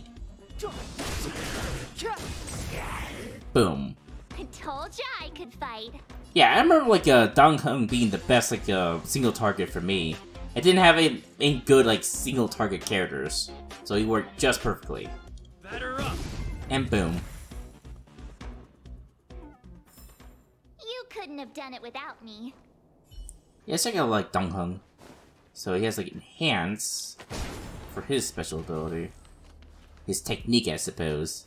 [SPEAKER 1] Boom.
[SPEAKER 7] I told ya I could fight.
[SPEAKER 1] Yeah, I remember like Dong Hung being the best like single target for me. It didn't have any good like single target characters, so he worked just perfectly.
[SPEAKER 8] Batter up.
[SPEAKER 1] And boom.
[SPEAKER 7] You couldn't have done it without me.
[SPEAKER 1] Yes, I gotta like Dong Hung. So he has like enhance for his special ability. His technique, I suppose.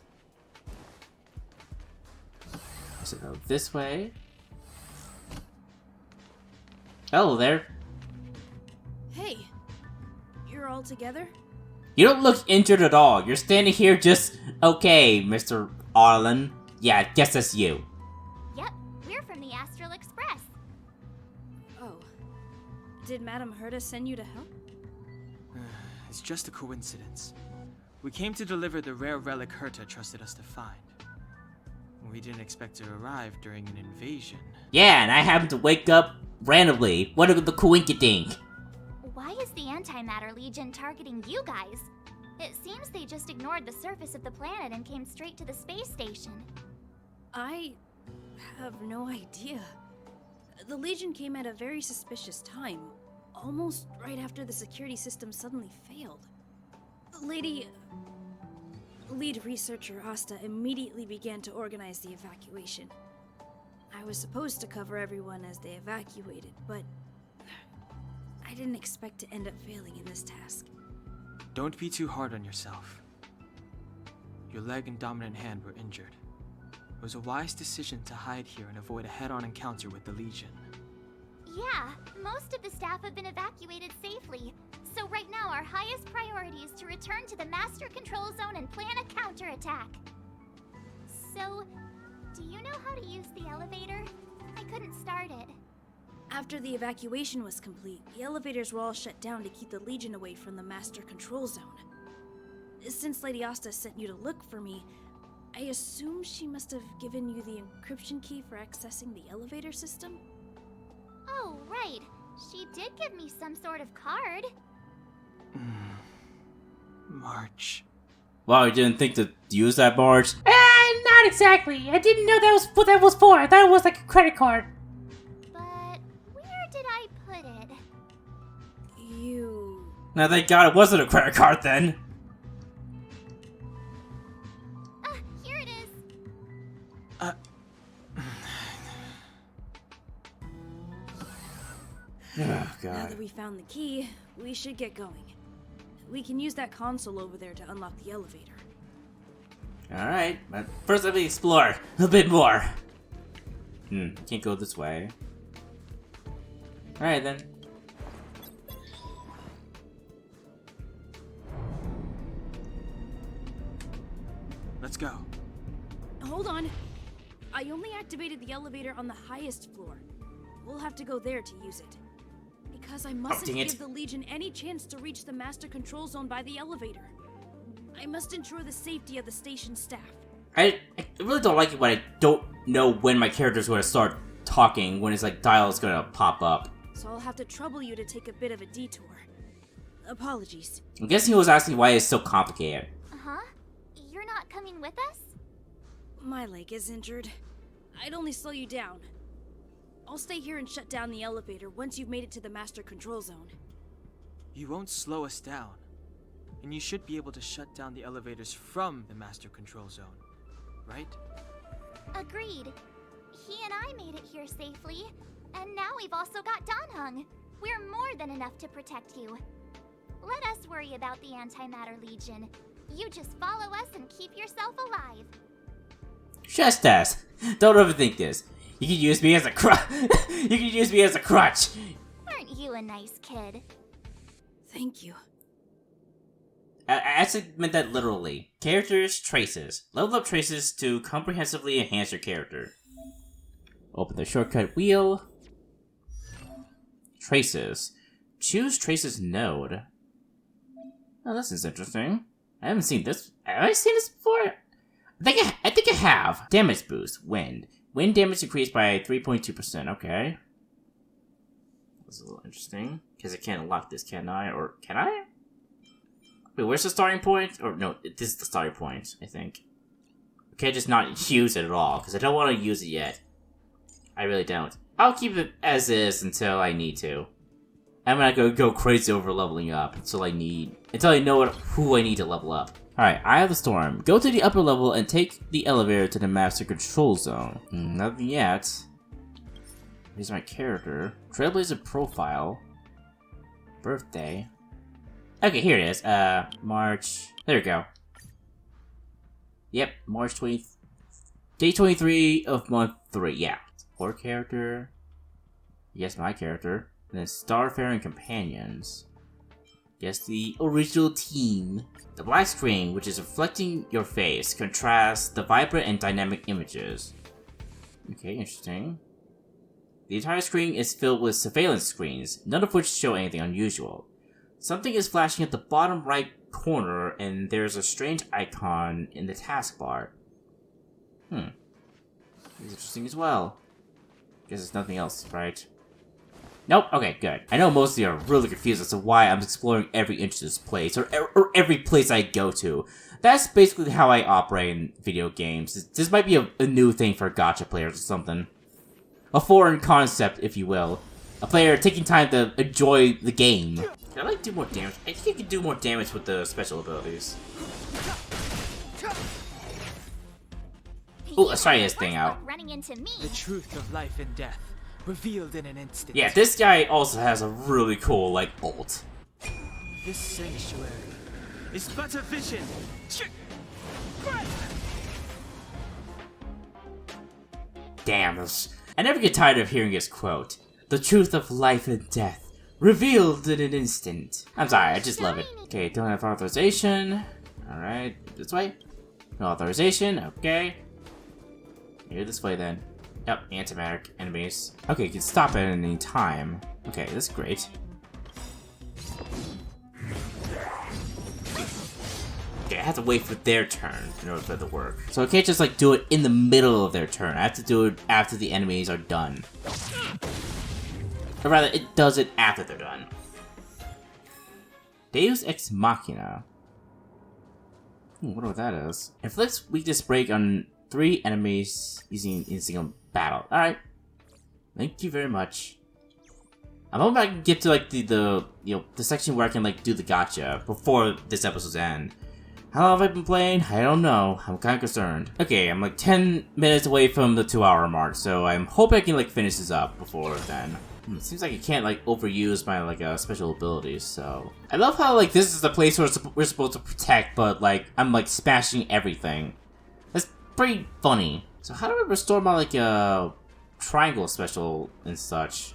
[SPEAKER 1] So go this way. Hello there.
[SPEAKER 9] Hey, you're all together?
[SPEAKER 1] You don't look injured at all. You're standing here just okay, Mr. Arlen. Yeah, I guess that's you.
[SPEAKER 7] Yep, we're from the Astral Express.
[SPEAKER 9] Oh. Did Madame Herta send you to help?
[SPEAKER 6] It's just a coincidence. We came to deliver the rare relic Herta trusted us to find. We didn't expect to arrive during an invasion.
[SPEAKER 1] Yeah, and I happened to wake up randomly. What a the coinkydink.
[SPEAKER 7] Why is the Antimatter Legion targeting you guys? It seems they just ignored the surface of the planet and came straight to the space station.
[SPEAKER 9] I have no idea. The Legion came at a very suspicious time, almost right after the security system suddenly failed. The lead researcher Asta immediately began to organize the evacuation. I was supposed to cover everyone as they evacuated, but I didn't expect to end up failing in this task.
[SPEAKER 6] Don't be too hard on yourself. Your leg and dominant hand were injured. It was a wise decision to hide here and avoid a head-on encounter with the Legion.
[SPEAKER 7] Yeah, most of the staff have been evacuated safely. So right now our highest priority is to return to the Master Control Zone and plan a counterattack. So, do you know how to use the elevator? I couldn't start it.
[SPEAKER 9] After the evacuation was complete, the elevators were all shut down to keep the Legion away from the Master Control Zone. Since Lady Asta sent you to look for me, I assume she must have given you the encryption key for accessing the elevator system?
[SPEAKER 7] Oh, right. She did give me some sort of card.
[SPEAKER 6] March.
[SPEAKER 1] Wow, you didn't think to use that barge?
[SPEAKER 5] Not exactly. I didn't know that was what that was for. I thought it was like a credit card.
[SPEAKER 7] But where did I put it?
[SPEAKER 9] You...
[SPEAKER 1] Now thank God it wasn't a credit card then.
[SPEAKER 7] Here it is.
[SPEAKER 1] Oh,
[SPEAKER 9] Now
[SPEAKER 1] God.
[SPEAKER 9] that we found the key, we should get going. We can use that console over there to unlock the elevator.
[SPEAKER 1] Alright, but first let me explore a little bit more. Can't go this way. Alright then.
[SPEAKER 6] Let's go.
[SPEAKER 9] Hold on. I only activated the elevator on the highest floor. We'll have to go there to use it. Because I mustn't
[SPEAKER 1] dang it.
[SPEAKER 9] give the Legion any chance to reach the Master Control Zone by the elevator. I must ensure the safety of the station staff.
[SPEAKER 1] I really don't like it when I don't know when my character's going to start talking, when his like dial is going to pop up.
[SPEAKER 9] So I'll have to trouble you to take a bit of a detour. Apologies.
[SPEAKER 1] I'm guessing he was asking why it's so complicated.
[SPEAKER 7] Huh? You're not coming with us?
[SPEAKER 9] My leg is injured. I'd only slow you down. I'll stay here and shut down the elevator once you've made it to the Master Control Zone.
[SPEAKER 6] You won't slow us down. And you should be able to shut down the elevators from the Master Control Zone, right?
[SPEAKER 7] Agreed. He and I made it here safely, and now we've also got Danhung. We're more than enough to protect you. Let us worry about the Antimatter Legion. You just follow us and keep yourself alive.
[SPEAKER 1] Just us. Don't overthink this. You can use me as a you can use me as a crutch.
[SPEAKER 7] Aren't you a nice kid?
[SPEAKER 9] Thank you.
[SPEAKER 1] I actually meant that literally. Characters, traces. Level up traces to comprehensively enhance your character. Open the shortcut wheel. Traces. Choose traces node. Oh, this is interesting. I haven't seen this. Have I seen this before? I think I have. Damage boost. Wind. Wind damage increased by 3.2%. Okay. That's a little interesting. Because I can't unlock this, can I? Or can I? Wait, where's the starting point? Or no, this is the starting point, I think. Okay, just not use it at all, because I don't want to use it yet. I really don't. I'll keep it as is until I need to. I'm not gonna go crazy over leveling up until I know who I need to level up. Alright, Eye of the Storm. Go to the upper level and take the elevator to the master control zone. Nothing yet. Here's my character. Trailblazer profile. Birthday. Okay, here it is. March. There we go. Yep, March 20th. Day 23 of month 3. Yeah. Support character. Yes, my character. And then Starfaring Companions. Yes, the original team. The black screen, which is reflecting your face, contrasts the vibrant and dynamic images. Okay, interesting. The entire screen is filled with surveillance screens, none of which show anything unusual. Something is flashing at the bottom right corner, and there's a strange icon in the taskbar. It's interesting as well. Guess there's nothing else, right? Nope, okay, good. I know most of you are really confused as to why I'm exploring every inch of this place, or every place I go to. That's basically how I operate in video games. This might be a new thing for gacha players or something. A foreign concept, if you will. A player taking time to enjoy the game. Can I do more damage? I think you can do more damage with the special abilities. Oh, let's try this thing out.
[SPEAKER 7] Running into me.
[SPEAKER 6] The truth of life and death, revealed in an instant.
[SPEAKER 1] Yeah, this guy also has a really cool, like, ult.
[SPEAKER 6] This sanctuary is but a vision.
[SPEAKER 1] Damn, I never get tired of hearing his quote. The truth of life and death, revealed in an instant. I'm sorry, I just love it. Okay, don't have authorization. Alright, this way. No authorization, okay. Here, this way then. Yep, antimatter enemies. Okay, you can stop at any time. Okay, that's great. Okay, I have to wait for their turn in order for it to work. So I can't just like do it in the middle of their turn. I have to do it after the enemies are done. Or rather, it does it after they're done. Deus Ex Machina. I wonder what that is. Inflicts weakness break on 3 enemies using in single battle. Alright. Thank you very much. I'm hoping I can get to like the section where I can like do the gacha before this episode's end. How long have I been playing? I don't know. I'm kind of concerned. Okay, I'm like 10 minutes away from the 2-hour mark, so I'm hoping I can like finish this up before then. It seems like you can't like overuse my like special abilities, so I love how like this is the place where we're supposed to protect, but like I'm like smashing everything. That's pretty funny. So how do I restore my like triangle special and such?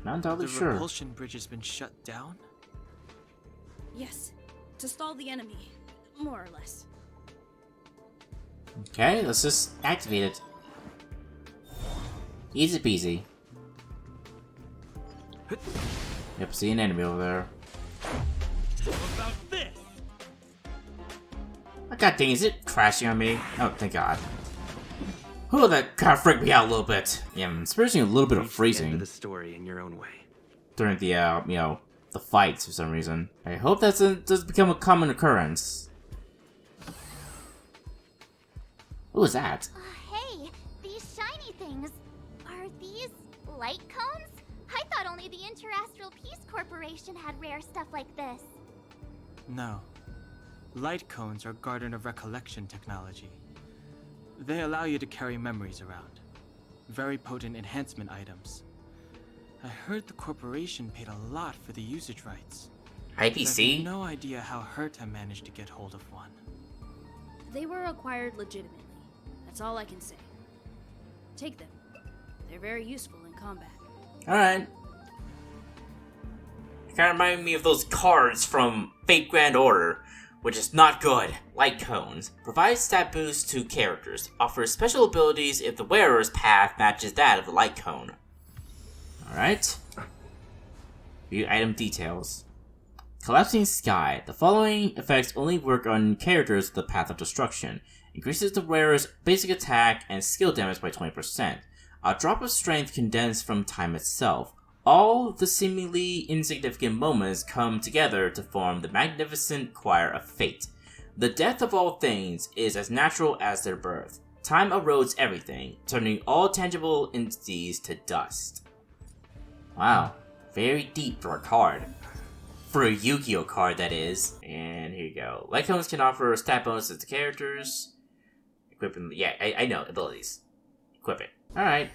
[SPEAKER 1] Not entirely sure.
[SPEAKER 6] The repulsion bridge has been shut down?
[SPEAKER 9] Yes, to stall the enemy, more or less.
[SPEAKER 1] Okay, let's just activate it. Easy peasy. Yep, see an enemy over there.
[SPEAKER 8] What about this?
[SPEAKER 1] Oh, god dang, is it crashing on me? Oh, thank god. Oh, that kind of freaked me out a little bit. Yeah, I'm experiencing a little bit of freezing
[SPEAKER 10] The story in your own way.
[SPEAKER 1] during the, the fights for some reason. I hope that doesn't become a common occurrence. What was that?
[SPEAKER 7] Hey, these shiny things. Are these light cones? I thought only the Interastral Peace Corporation had rare stuff like this.
[SPEAKER 6] No. Light cones are Garden of Recollection technology. They allow you to carry memories around. Very potent enhancement items. I heard the corporation paid a lot for the usage rights. I
[SPEAKER 1] IPC?
[SPEAKER 6] have no idea how Herta managed to get hold of one.
[SPEAKER 9] They were acquired legitimately. That's all I can say. Take them. They're very useful in combat.
[SPEAKER 1] Alright. It kind of reminded me of those cards from Fate Grand Order, which is not good. Light cones. Provides stat boosts to characters. Offers special abilities if the wearer's path matches that of the light cone. Alright. View item details. Collapsing Sky. The following effects only work on characters with the path of destruction. Increases the wearer's basic attack and skill damage by 20%. A drop of strength condensed from time itself. All the seemingly insignificant moments come together to form the magnificent choir of fate. The death of all things is as natural as their birth. Time erodes everything, turning all tangible entities to dust. Wow, very deep for a card. For a Yu-Gi-Oh card, that is. And here you go. Light cones can offer stat bonuses to characters. Equipping, yeah, I know, abilities. Equip it. Alright.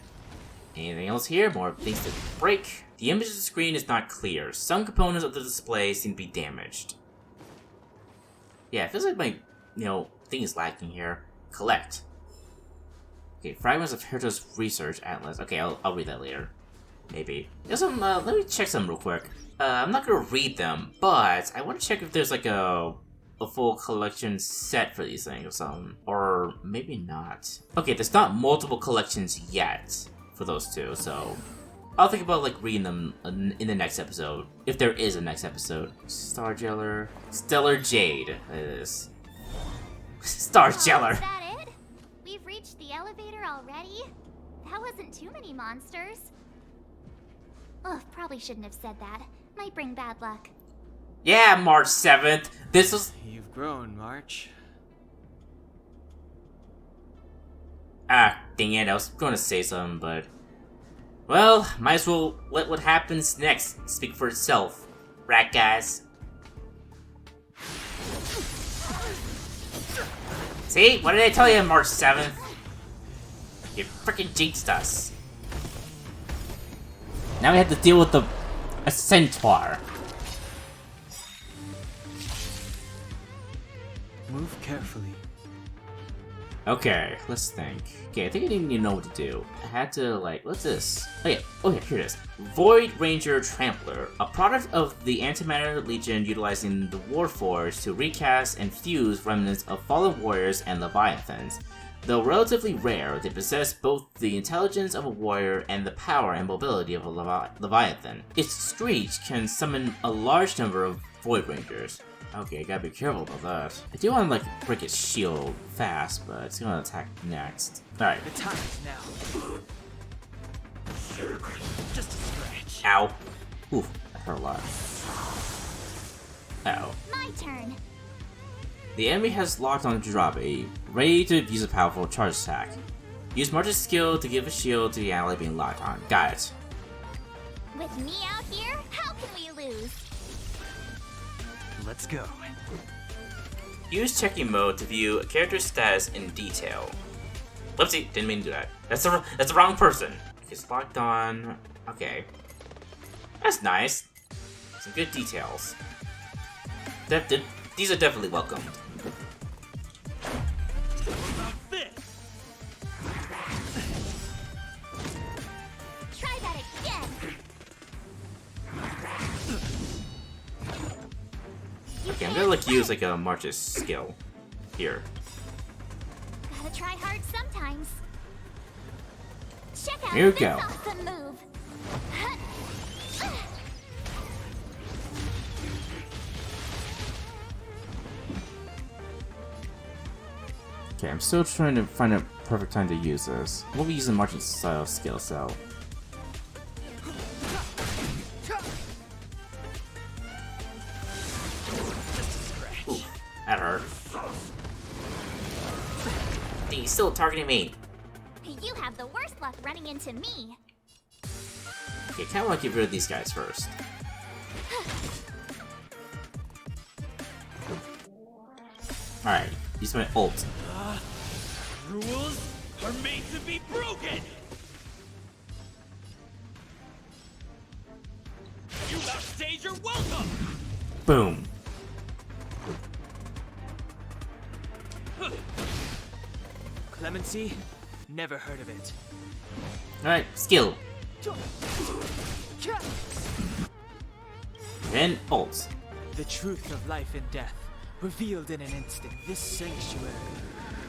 [SPEAKER 1] Anything else here? More things to break. The image of the screen is not clear. Some components of the display seem to be damaged. Yeah, it feels like my, thing is lacking here. Collect. Okay, fragments of Herta's research atlas. Okay, I'll read that later. Maybe. There's some, let me check some real quick. I'm not gonna read them, but I want to check if there's like a full collection set for these things or something. Or maybe not. Okay, there's not multiple collections yet for those two, so I'll think about like reading them in the next episode, if there is a next episode. Star Jeller. Stellar Jade. It is. Star Jeller.
[SPEAKER 7] Is that it? We've reached the elevator already? That wasn't too many monsters. Ugh, probably shouldn't have said that. Might bring bad luck.
[SPEAKER 1] Yeah, March 7th. This was...
[SPEAKER 6] You've grown, March.
[SPEAKER 1] Ah, dang it, I was gonna say something, but... Well, might as well let what happens next speak for itself. Right, guys? See? What did I tell you on March 7th? You freaking jinxed us. Now we have to deal with a centaur.
[SPEAKER 6] Move carefully.
[SPEAKER 1] Okay, let's think. Okay, I think I didn't even know what to do. I had to, like, what's this? Oh yeah, here it is. Void Ranger Trampler, a product of the Antimatter Legion utilizing the Warforged to recast and fuse remnants of fallen warriors and leviathans. Though relatively rare, they possess both the intelligence of a warrior and the power and mobility of a leviathan. Its screech can summon a large number of Void Rangers. Okay, gotta be careful about that. I do want to, like, break its shield fast, but it's gonna attack next. Alright.
[SPEAKER 6] Attack now. Just a scratch.
[SPEAKER 1] Ow. Oof, that hurt a lot. Uh-oh.
[SPEAKER 7] My turn.
[SPEAKER 1] The enemy has locked on Jirabe, ready to use a powerful charge attack. Use March's skill to give a shield to the ally being locked on. Got it.
[SPEAKER 7] With me out here, how can we lose?
[SPEAKER 6] Let's go.
[SPEAKER 1] Use checking mode to view a character's status in detail. Whoopsie, didn't mean to do that. That's the wrong person. It's locked on. Okay. That's nice. Some good details. These are definitely welcomed.
[SPEAKER 7] Try that again.
[SPEAKER 1] Okay, I'm gonna like use like a March's skill here.
[SPEAKER 7] Gotta try hard sometimes. Check out
[SPEAKER 1] Here we
[SPEAKER 7] this
[SPEAKER 1] go.
[SPEAKER 7] awesome move.
[SPEAKER 1] Okay, I'm still trying to find a perfect time to use this. We'll be using March's skill, so. Ooh, that hurt. He's still targeting me.
[SPEAKER 7] You have the worst luck running into me.
[SPEAKER 1] Okay, kinda wanna get rid of these guys first. Alright, use my ult.
[SPEAKER 8] Rules are made to be broken! You outstayed your welcome!
[SPEAKER 1] Boom.
[SPEAKER 6] Clemency? Never heard of it.
[SPEAKER 1] Alright, skill. Then ult.
[SPEAKER 6] The truth of life and death, revealed in an instant. This sanctuary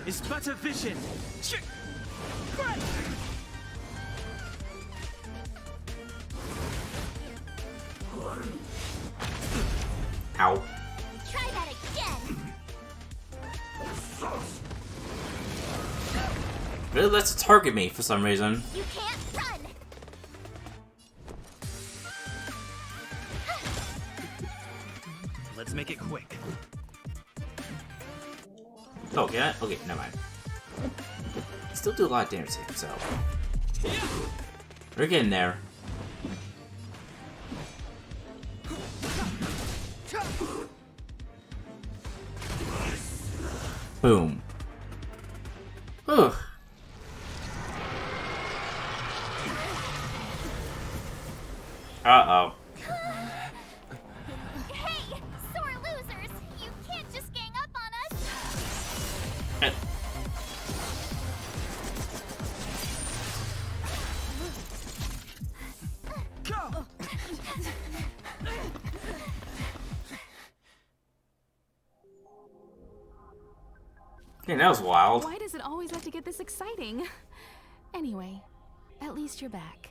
[SPEAKER 6] is but a vision.
[SPEAKER 1] Ow.
[SPEAKER 7] Try that again.
[SPEAKER 1] Really lets it target me for some reason.
[SPEAKER 7] You can't run.
[SPEAKER 8] Let's make it quick.
[SPEAKER 1] Oh, can I? Okay, never mind. Still do a lot of damage to him, so we're getting there. Boom. Ugh. Uh-oh.
[SPEAKER 7] Hey, sore losers! You can't just gang up on us!
[SPEAKER 8] Go!
[SPEAKER 1] Yeah, that was wild.
[SPEAKER 10] Why does it always have to get this exciting? Anyway, at least you're back.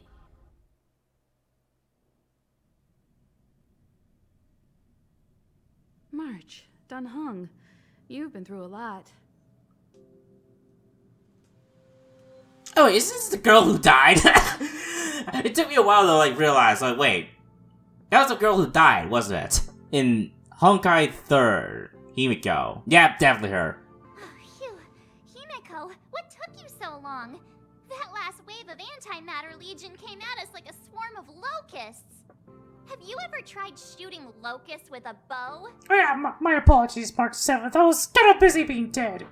[SPEAKER 10] March, Dunhung, you've been through a lot.
[SPEAKER 1] Oh, is this the girl who died? It took me a while to like realize, like, wait, that was the girl who died, wasn't it? In Honkai 3rd, Himiko. Yeah, definitely her.
[SPEAKER 7] Phew. Himiko, what took you so long? That last wave of antimatter legion came at us like a swarm of locusts. Have you ever tried shooting locusts with a bow?
[SPEAKER 5] Oh yeah, my apologies, March 7th. I was kind of busy being dead.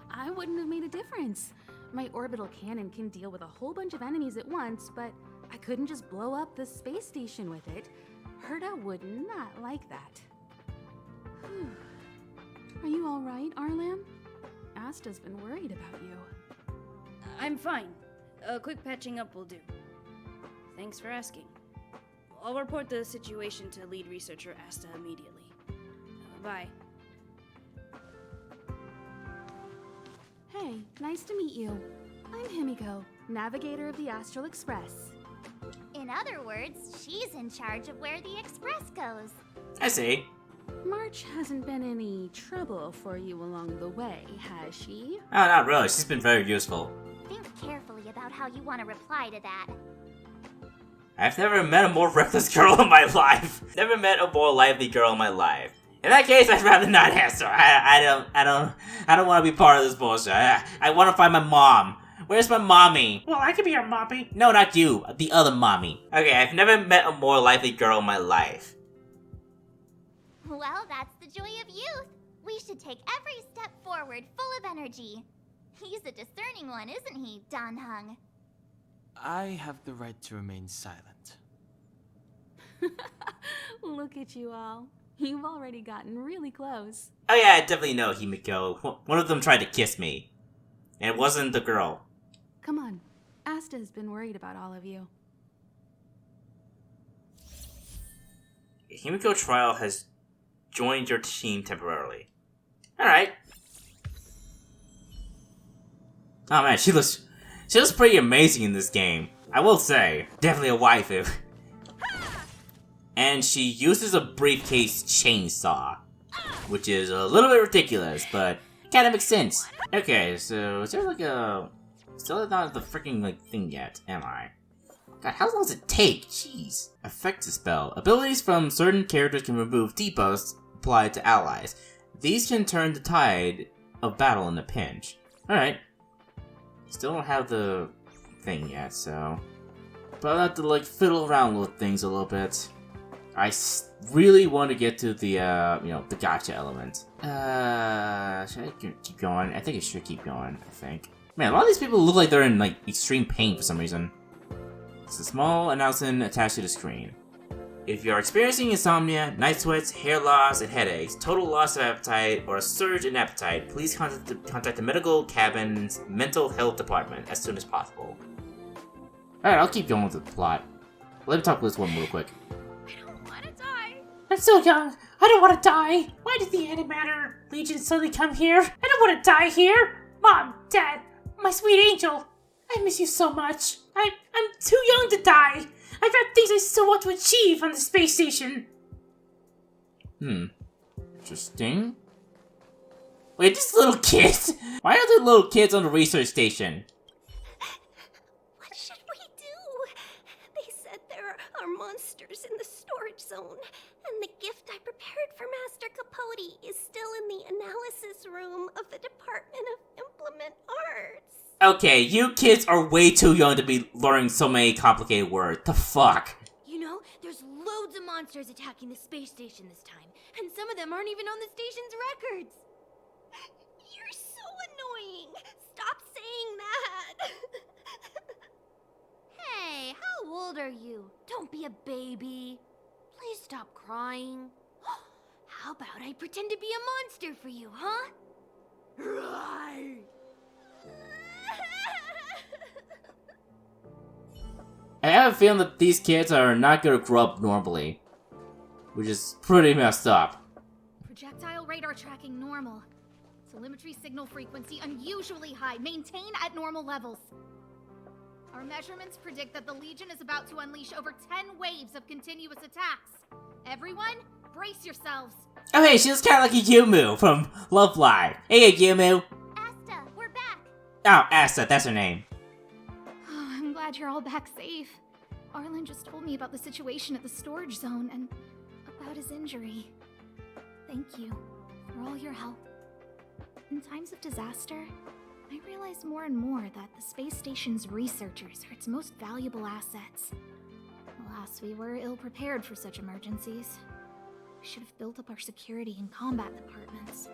[SPEAKER 10] I wouldn't have made a difference. My orbital cannon can deal with a whole bunch of enemies at once, but I couldn't just blow up the space station with it. Herta would not like that. Whew. Are you alright, Arlam? Asta's been worried about you.
[SPEAKER 9] I'm fine. A quick patching up will do. Thanks for asking. I'll report the situation to lead researcher Asta immediately. Bye.
[SPEAKER 10] Hey, nice to meet you. I'm Himiko, navigator of the Astral Express.
[SPEAKER 7] In other words, she's in charge of where the express goes.
[SPEAKER 1] I see.
[SPEAKER 10] March hasn't been any trouble for you along the way, has she?
[SPEAKER 1] Oh, not really. She's been very useful.
[SPEAKER 7] Think carefully about how you want to reply to that.
[SPEAKER 1] I've never met a more reckless girl in my life. Never met a more lively girl in my life. In that case, I'd rather not answer. I don't want to be part of this bullshit. I want to find my mom. Where's my mommy?
[SPEAKER 5] Well, I could be your mommy.
[SPEAKER 1] No, not you. The other mommy. Okay, I've never met a more lively girl in my life.
[SPEAKER 7] Well, that's the joy of youth. We should take every step forward full of energy. He's a discerning one, isn't he, Danhung?
[SPEAKER 6] I have the right to remain silent.
[SPEAKER 10] Look at you all. You've already gotten really close.
[SPEAKER 1] Oh yeah, I definitely know Himiko. One of them tried to kiss me. And it wasn't the girl.
[SPEAKER 10] Come on. Asta has been worried about all of you.
[SPEAKER 1] Himiko Trial has joined your team temporarily. Alright. Oh man, she looks pretty amazing in this game. I will say, definitely a waifu. And she uses a briefcase chainsaw, which is a little bit ridiculous, but kind of makes sense. Okay, so is there like a... Still not the freaking like thing yet, am I? God, how long does it take? Jeez. Effective spell. Abilities from certain characters can remove debuffs applied to allies. These can turn the tide of battle in a pinch. Alright. Still don't have the thing yet, so... But I'll have to like fiddle around with things a little bit. I really want to get to the, you know, the gacha element. Should I keep going? I think I should keep going, I think. Man, a lot of these people look like they're in, like, extreme pain for some reason. It's a small announcement attached to the screen. If you're experiencing insomnia, night sweats, hair loss, and headaches, total loss of appetite, or a surge in appetite, please contact the medical cabin's mental health department as soon as possible. Alright, I'll keep going with the plot. Let me talk with this one real quick.
[SPEAKER 5] I'm so young. I don't want to die. Why did the Antimatter Legion suddenly come here? I don't want to die here. Mom, Dad, my sweet angel. I miss you so much. I'm too young to die. I've got things I still want to achieve on the space station.
[SPEAKER 1] Interesting. Wait, this little kid? Why are there little kids on the research station?
[SPEAKER 3] What should we do? They said there are monsters in the storage zone.
[SPEAKER 11] And the gift I prepared for Master Capote is still in the analysis room of the Department of Implement Arts.
[SPEAKER 1] Okay, you kids are way too young to be learning so many complicated words. The fuck?
[SPEAKER 11] You know, there's loads of monsters attacking the space station this time, and some of them aren't even on the station's records. You're so annoying. Stop saying that. Hey, how old are you? Don't be a baby. Please stop crying. How about I pretend to be a monster for you, huh? Right.
[SPEAKER 1] I have a feeling that these kids are not gonna grow up normally, which is pretty messed up.
[SPEAKER 12] Projectile radar tracking normal. Telemetry signal frequency unusually high. Maintain at normal levels. Our measurements predict that the Legion is about to unleash over 10 waves of continuous attacks. Everyone, brace yourselves.
[SPEAKER 1] Oh hey, she looks kinda like a Yumu from Love Live. Hey Yumu!
[SPEAKER 7] Asta, we're back.
[SPEAKER 1] Oh, Asta, that's her name.
[SPEAKER 12] Oh, I'm glad you're all back safe. Arlen just told me about the situation at the storage zone and about his injury. Thank you for all your help. In times of disaster, I realize more and more that the space station's researchers are its most valuable assets. Alas, we were ill-prepared for such emergencies. We should have built up our security and combat departments.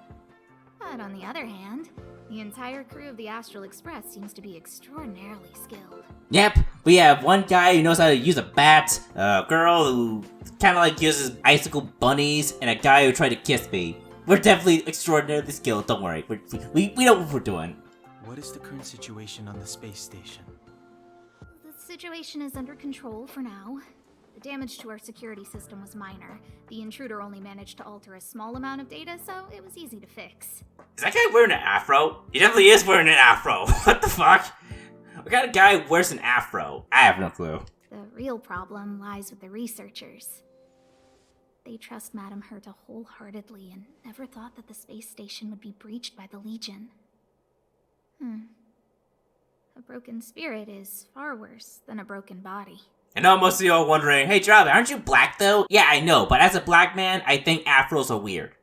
[SPEAKER 12] But on the other hand, the entire crew of the Astral Express seems to be extraordinarily skilled.
[SPEAKER 1] Yep, we have one guy who knows how to use a bat, a girl who kinda like uses icicle bunnies, and a guy who tried to kiss me. We're definitely extraordinarily skilled, don't worry. We know what we're doing.
[SPEAKER 6] What is the current situation on the space station?
[SPEAKER 12] The situation is under control for now. The damage to our security system was minor. The intruder only managed to alter a small amount of data, so it was easy to fix.
[SPEAKER 1] Is that guy wearing an afro? He definitely is wearing an afro. What the fuck? What kind of guy wears an afro? I have no clue.
[SPEAKER 12] The real problem lies with the researchers. They trust Madame Herta wholeheartedly and never thought that the space station would be breached by the Legion. A broken spirit is far worse than a broken body.
[SPEAKER 1] I know most of you are wondering, hey Trailblazer, aren't you black though? Yeah, I know, but as a black man, I think afros are weird.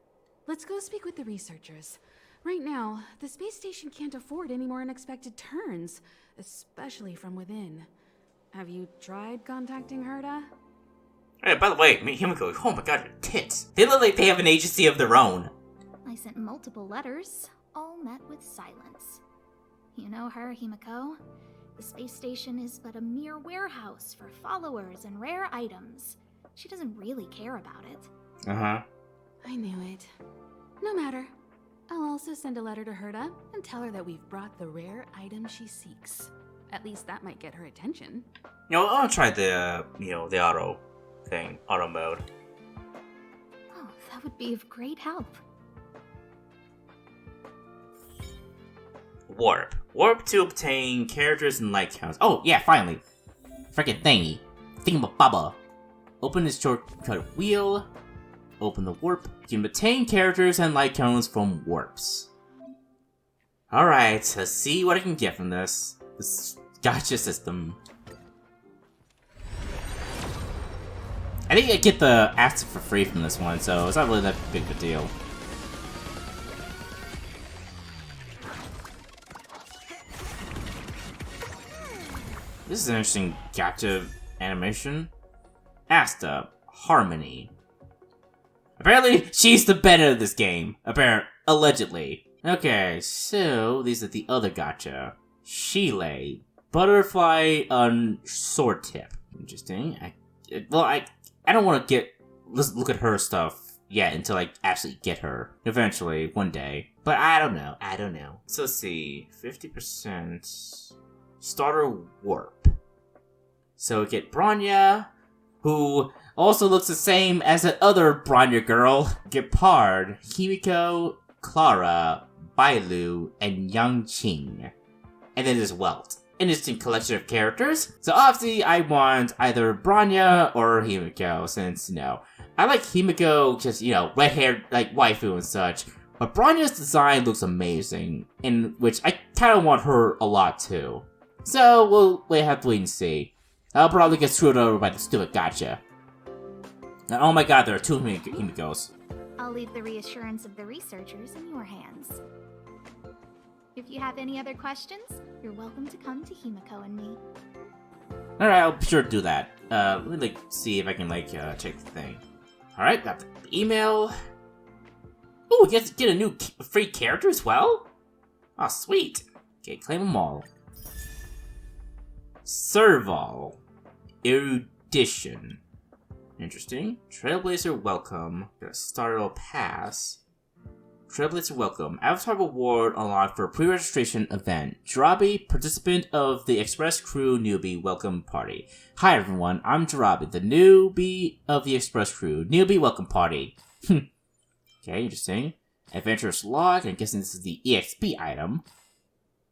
[SPEAKER 10] Let's go speak with the researchers. Right now, the space station can't afford any more unexpected turns, especially from within. Have you tried contacting Herta?
[SPEAKER 1] Hey, by the way, Himiko, oh my god, your tits. They look like they have an agency of their own.
[SPEAKER 12] I sent multiple letters, all met with silence. You know her, Himiko? The space station is but a mere warehouse for followers and rare items. She doesn't really care about it.
[SPEAKER 1] Uh-huh.
[SPEAKER 10] I knew it. No matter. I'll also send a letter to Herta and tell her that we've brought the rare item she seeks. At least that might get her attention.
[SPEAKER 1] You know, I'll try the, the auto thing, auto mode.
[SPEAKER 12] Oh, that would be of great help.
[SPEAKER 1] Warp. Warp to obtain characters and light counts. Oh, yeah, finally. Freaking thingy. Thingamababa. Open this shortcut wheel. Open the warp. You can obtain characters and light counts from warps. Alright, let's see what I can get from this. This gacha system. I think I get the asset for free from this one, so it's not really that big of a deal. This is an interesting gacha animation. Asta, Harmony. Apparently, she's the better of this game. Allegedly. Okay, so these are the other gacha. Shile, Butterfly on Sword Tip. Interesting. I don't want to look at her stuff yet until I actually get her. Eventually, one day. But I don't know. So let's see. 50% starter warp. So we get Bronya, who also looks the same as that other Bronya girl. Gepard, Himiko, Clara, Bailu, and Yang Qing. And then there's Welt. Interesting collection of characters. So obviously I want either Bronya or Himiko, since, I like Himiko, just, red hair, like waifu and such. But Bronya's design looks amazing, in which I kind of want her a lot too. So we'll have to wait and see. I'll probably get screwed over by the stupid gacha. And oh my god, there are 2 Himikos.
[SPEAKER 12] I'll leave the reassurance of the researchers in your hands. If you have any other questions, you're welcome to come to Himiko and me.
[SPEAKER 1] Alright, I'll sure do that. Let me, like, see if I can, like, check the thing. Alright, got the email. Ooh, we get a new free character as well? Oh, sweet. Okay, claim them all. Serval. Erudition. Interesting. Trailblazer welcome. Got a starter pass. Trailblazer welcome. Avatar reward unlocked for a pre-registration event. Jirabi, participant of the Express Crew newbie welcome party. Hi everyone, I'm Jirabi, the newbie of the Express Crew newbie welcome party. Okay, interesting. Adventurous log, I'm guessing this is the EXP item.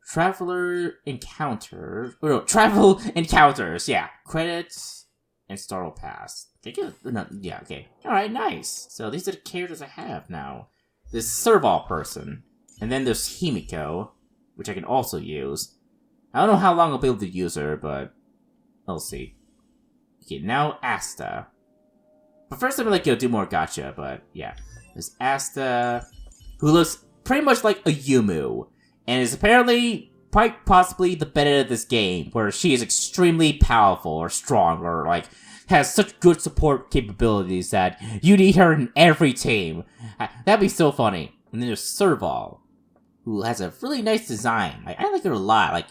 [SPEAKER 1] Traveler encounters. Oh no, travel encounters, yeah. Credits and startle pass. Yeah, okay. Alright, nice. So these are the characters I have now. This Serval person. And then there's Himiko, which I can also use. I don't know how long I'll be able to use her, but we'll see. Okay, now Asta. But first I'm gonna do more gacha, but yeah. There's Asta, who looks pretty much like a Yumu, and is apparently quite possibly the beta of this game, where she is extremely powerful or strong, or like has such good support capabilities that you need her in every team. That'd be so funny. And then there's Serval, who has a really nice design. I like her a lot. Like,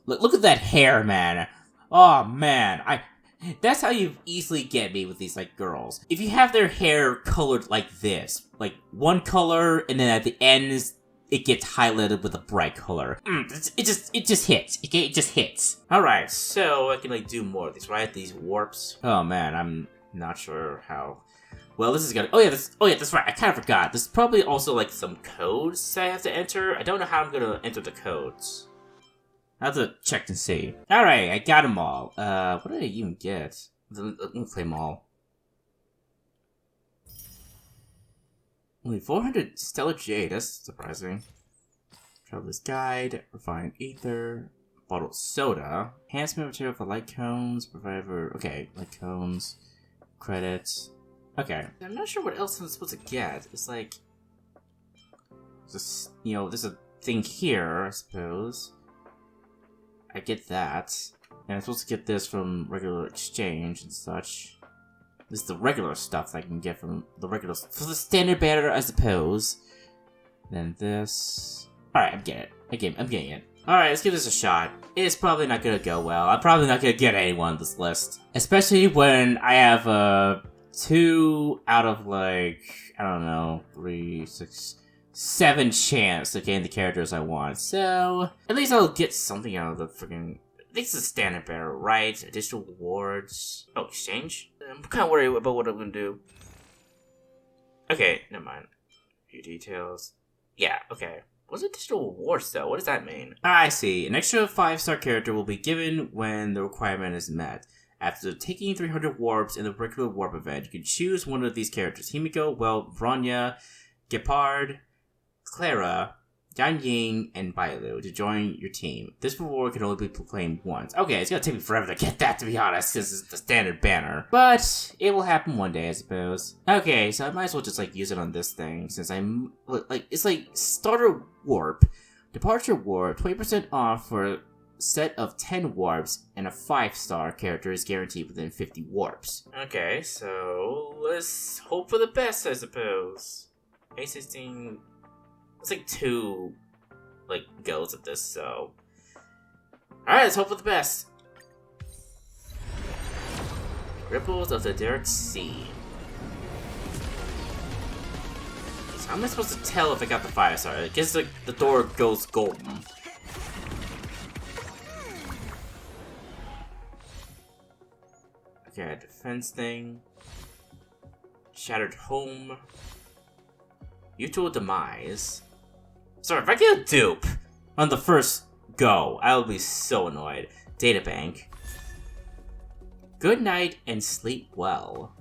[SPEAKER 1] look at that hair, man. Oh man, that's how you easily get me with these like girls. If you have their hair colored like this, like one color, and then at the ends it gets highlighted with a bright color. It just hits. Okay, it just hits. Alright, so I can like do more of these, right? These warps. Oh man, I'm not sure how well this is gonna. Oh yeah, that's right. I kind of forgot. There's probably also like some codes I have to enter. I don't know how I'm gonna enter the codes. I have to check and see. Alright, I got them all. What did I even get? Let me play them all. Only 400 Stellar Jade, that's surprising. Traveler's Guide, Refined Ether, Bottled Soda, Enhancement Material for Light Cones, Provider, okay, Light Cones, Credits. Okay. I'm not sure what else I'm supposed to get. It's like, just, there's a thing here, I suppose. I get that. And I'm supposed to get this from regular exchange and such. This is the regular stuff I can get from the regular... For the standard banner, I suppose. Then this... Alright, I'm getting it. I'm getting it. Alright, let's give this a shot. It's probably not gonna go well. I'm probably not gonna get anyone on this list. Especially when I have, 2 out of, like... I don't know... 3, 6... 7 chance to gain the characters I want. So... At least I'll get something out of the freaking... This is a standard bearer, right? Additional rewards. Oh, exchange? I'm kind of worried about what I'm gonna do. Okay, never mind. A few details. Yeah, okay. What's additional rewards though? What does that mean? I see. An extra 5-star character will be given when the requirement is met. After taking 300 warps in the regular warp event, you can choose one of these characters. Himiko, Bronya, Gepard, Clara, Yan Ying, and Bailu to join your team. This reward can only be proclaimed once. Okay, it's gonna take me forever to get that, to be honest, because it's the standard banner. But it will happen one day, I suppose. Okay, so I might as well just, like, use it on this thing, since I'm, like, it's like starter warp, departure warp, 20% off for a set of 10 warps, and a 5-star character is guaranteed within 50 warps. Okay, so let's hope for the best, I suppose. A16... It's like 2, like, goes at this, so... Alright, let's hope for the best. Ripples of the Derek Sea. So how am I supposed to tell if I got the 5-star? I guess, like, the door goes golden. Okay, defense thing. Shattered home. Mutual demise. Sorry, if I get a dupe on the first go, I will be so annoyed. Databank. Good night and sleep well.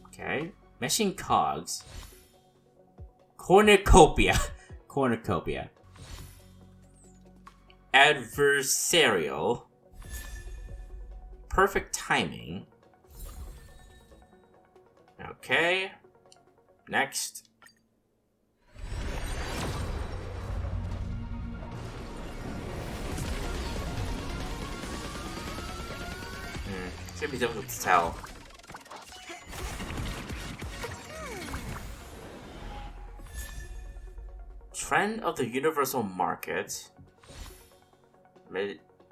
[SPEAKER 1] Okay. Meshing cogs. Cornucopia. Cornucopia. Adversarial. Perfect timing. Okay. Next. It's gonna be difficult to tell. Trend of the universal market.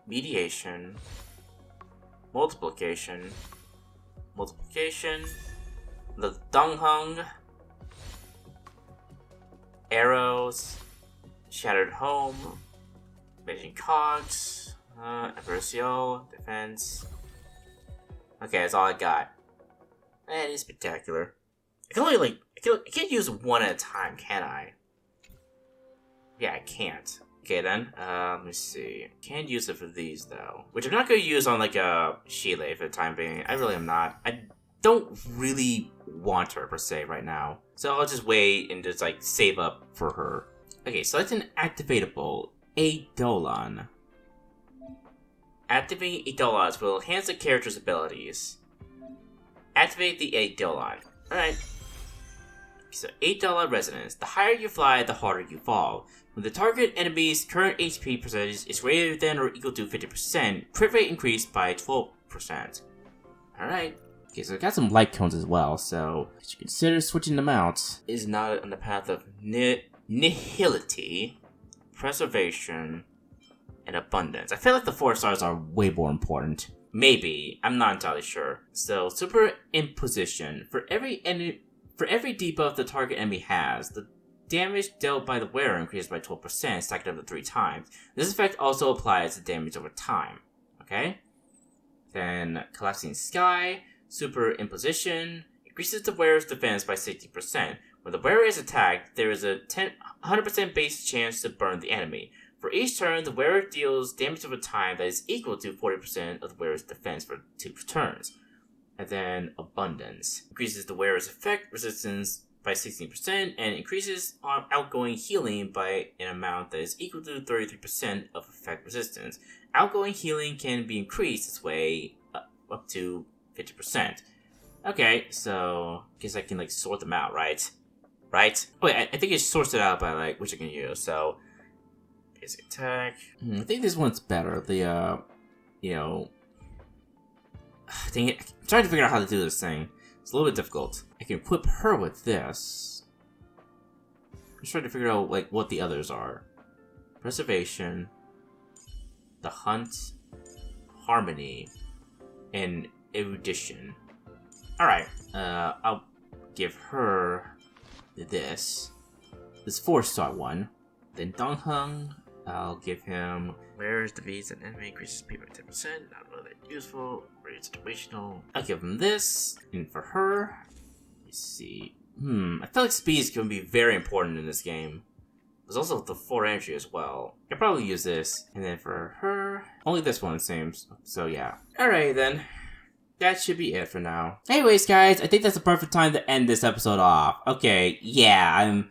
[SPEAKER 1] Mediation. Multiplication. The Donghung. Arrows. Shattered home. Managing cogs. Adversarial. Defense. Okay, that's all I got. And it's spectacular. I can only I can't use one at a time, can I? Yeah, I can't. Okay then, let me see. Can't use it for these though. Which I'm not going to use on like a Sheila for the time being. I really am not. I don't really want her per se right now. So I'll just wait and just like save up for her. Okay, select an activatable Eidolon. Activating Eidolons will enhance the character's abilities. Activate the Eidolon. Alright. So Eidolon Resonance. The higher you fly, the harder you fall. When the target enemy's current HP percentage is greater than or equal to 50%, crit rate increased by 12%. Alright. Okay, so I got some light cones as well, so you should consider switching them out. Is not on the path of nihility, preservation, and abundance. I feel like the 4 stars are way more important. Maybe. I'm not entirely sure. So, super imposition. For every debuff the target enemy has, the damage dealt by the wearer increases by 12%, stacked up to 3 times. This effect also applies to damage over time. Okay? Then, collapsing sky. Super imposition. Increases the wearer's defense by 60%. When the wearer is attacked, there is a 100% base chance to burn the enemy. For each turn, the wearer deals damage over time that is equal to 40% of the wearer's defense for 2 turns. And then Abundance. Increases the wearer's effect resistance by 16% and increases outgoing healing by an amount that is equal to 33% of effect resistance. Outgoing healing can be increased this way up to 50%. Okay, so I guess I can like sort them out, right? Right? Wait, I think it sorts it out by like which I can use, so basic attack. I think this one's better. The you know, dang it, I'm trying to figure out how to do this thing. It's a little bit difficult. I can equip her with this. I'm just trying to figure out like what the others are. Preservation, the hunt, harmony, and erudition. Alright, I'll give her this 4-star one. Then Donghung, I'll give him wears defeats an enemy, increases speed by 10%, not really that useful, very situational. I'll give him this, and for her, let's see. I feel like speed is going to be very important in this game. There's also the 4 energy as well. I'll probably use this, and then for her, only this one it seems, so yeah. Alright then. That should be it for now. Anyways, guys, I think that's the perfect time to end this episode off. Okay, yeah,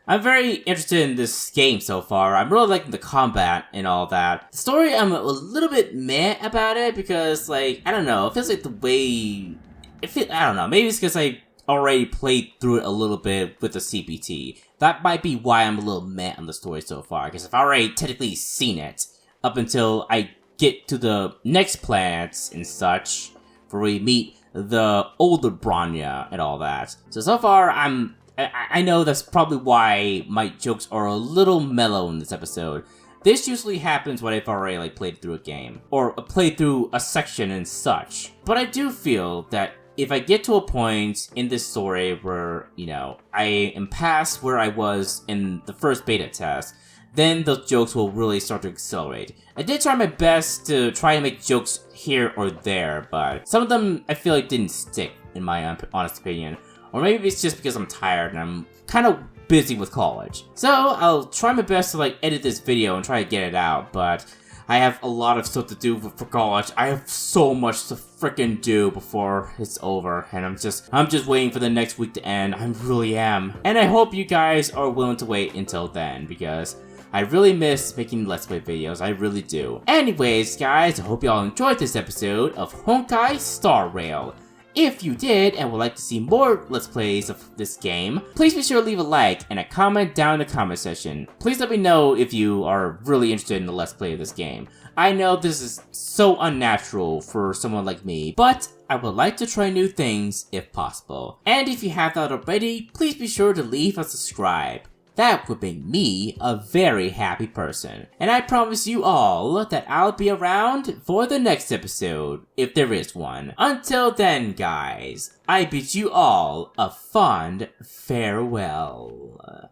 [SPEAKER 1] I'm very interested in this game so far. I'm really liking the combat and all that. The story, I'm a little bit meh about it because, like, I don't know. It feels like the way... I don't know. Maybe it's because I already played through it a little bit with the CPT. That might be why I'm a little meh on the story so far. Because I've already technically seen it up until I get to the next planets and such, where we meet the older Bronya and all that. So far, I know that's probably why my jokes are a little mellow in this episode. This usually happens when I've already like played through a game, or played through a section and such. But I do feel that if I get to a point in this story where, you know, I am past where I was in the first beta test, then those jokes will really start to accelerate. I did try my best to try to make jokes here or there, but some of them I feel like didn't stick, in my honest opinion. Or maybe it's just because I'm tired and I'm kind of busy with college. So I'll try my best to like edit this video and try to get it out, but I have a lot of stuff to do for college. I have so much to freaking do before it's over, and I'm just waiting for the next week to end. I really am. And I hope you guys are willing to wait until then, because I really miss making Let's Play videos, I really do. Anyways, guys, I hope y'all enjoyed this episode of Honkai Star Rail. if you did and would like to see more Let's Plays of this game, please be sure to leave a like and a comment down in the comment section. Please let me know if you are really interested in the Let's Play of this game. I know this is so unnatural for someone like me, but I would like to try new things if possible. And if you have not already, please be sure to leave a subscribe. That would make me a very happy person. And I promise you all that I'll be around for the next episode, if there is one. Until then, guys, I bid you all a fond farewell.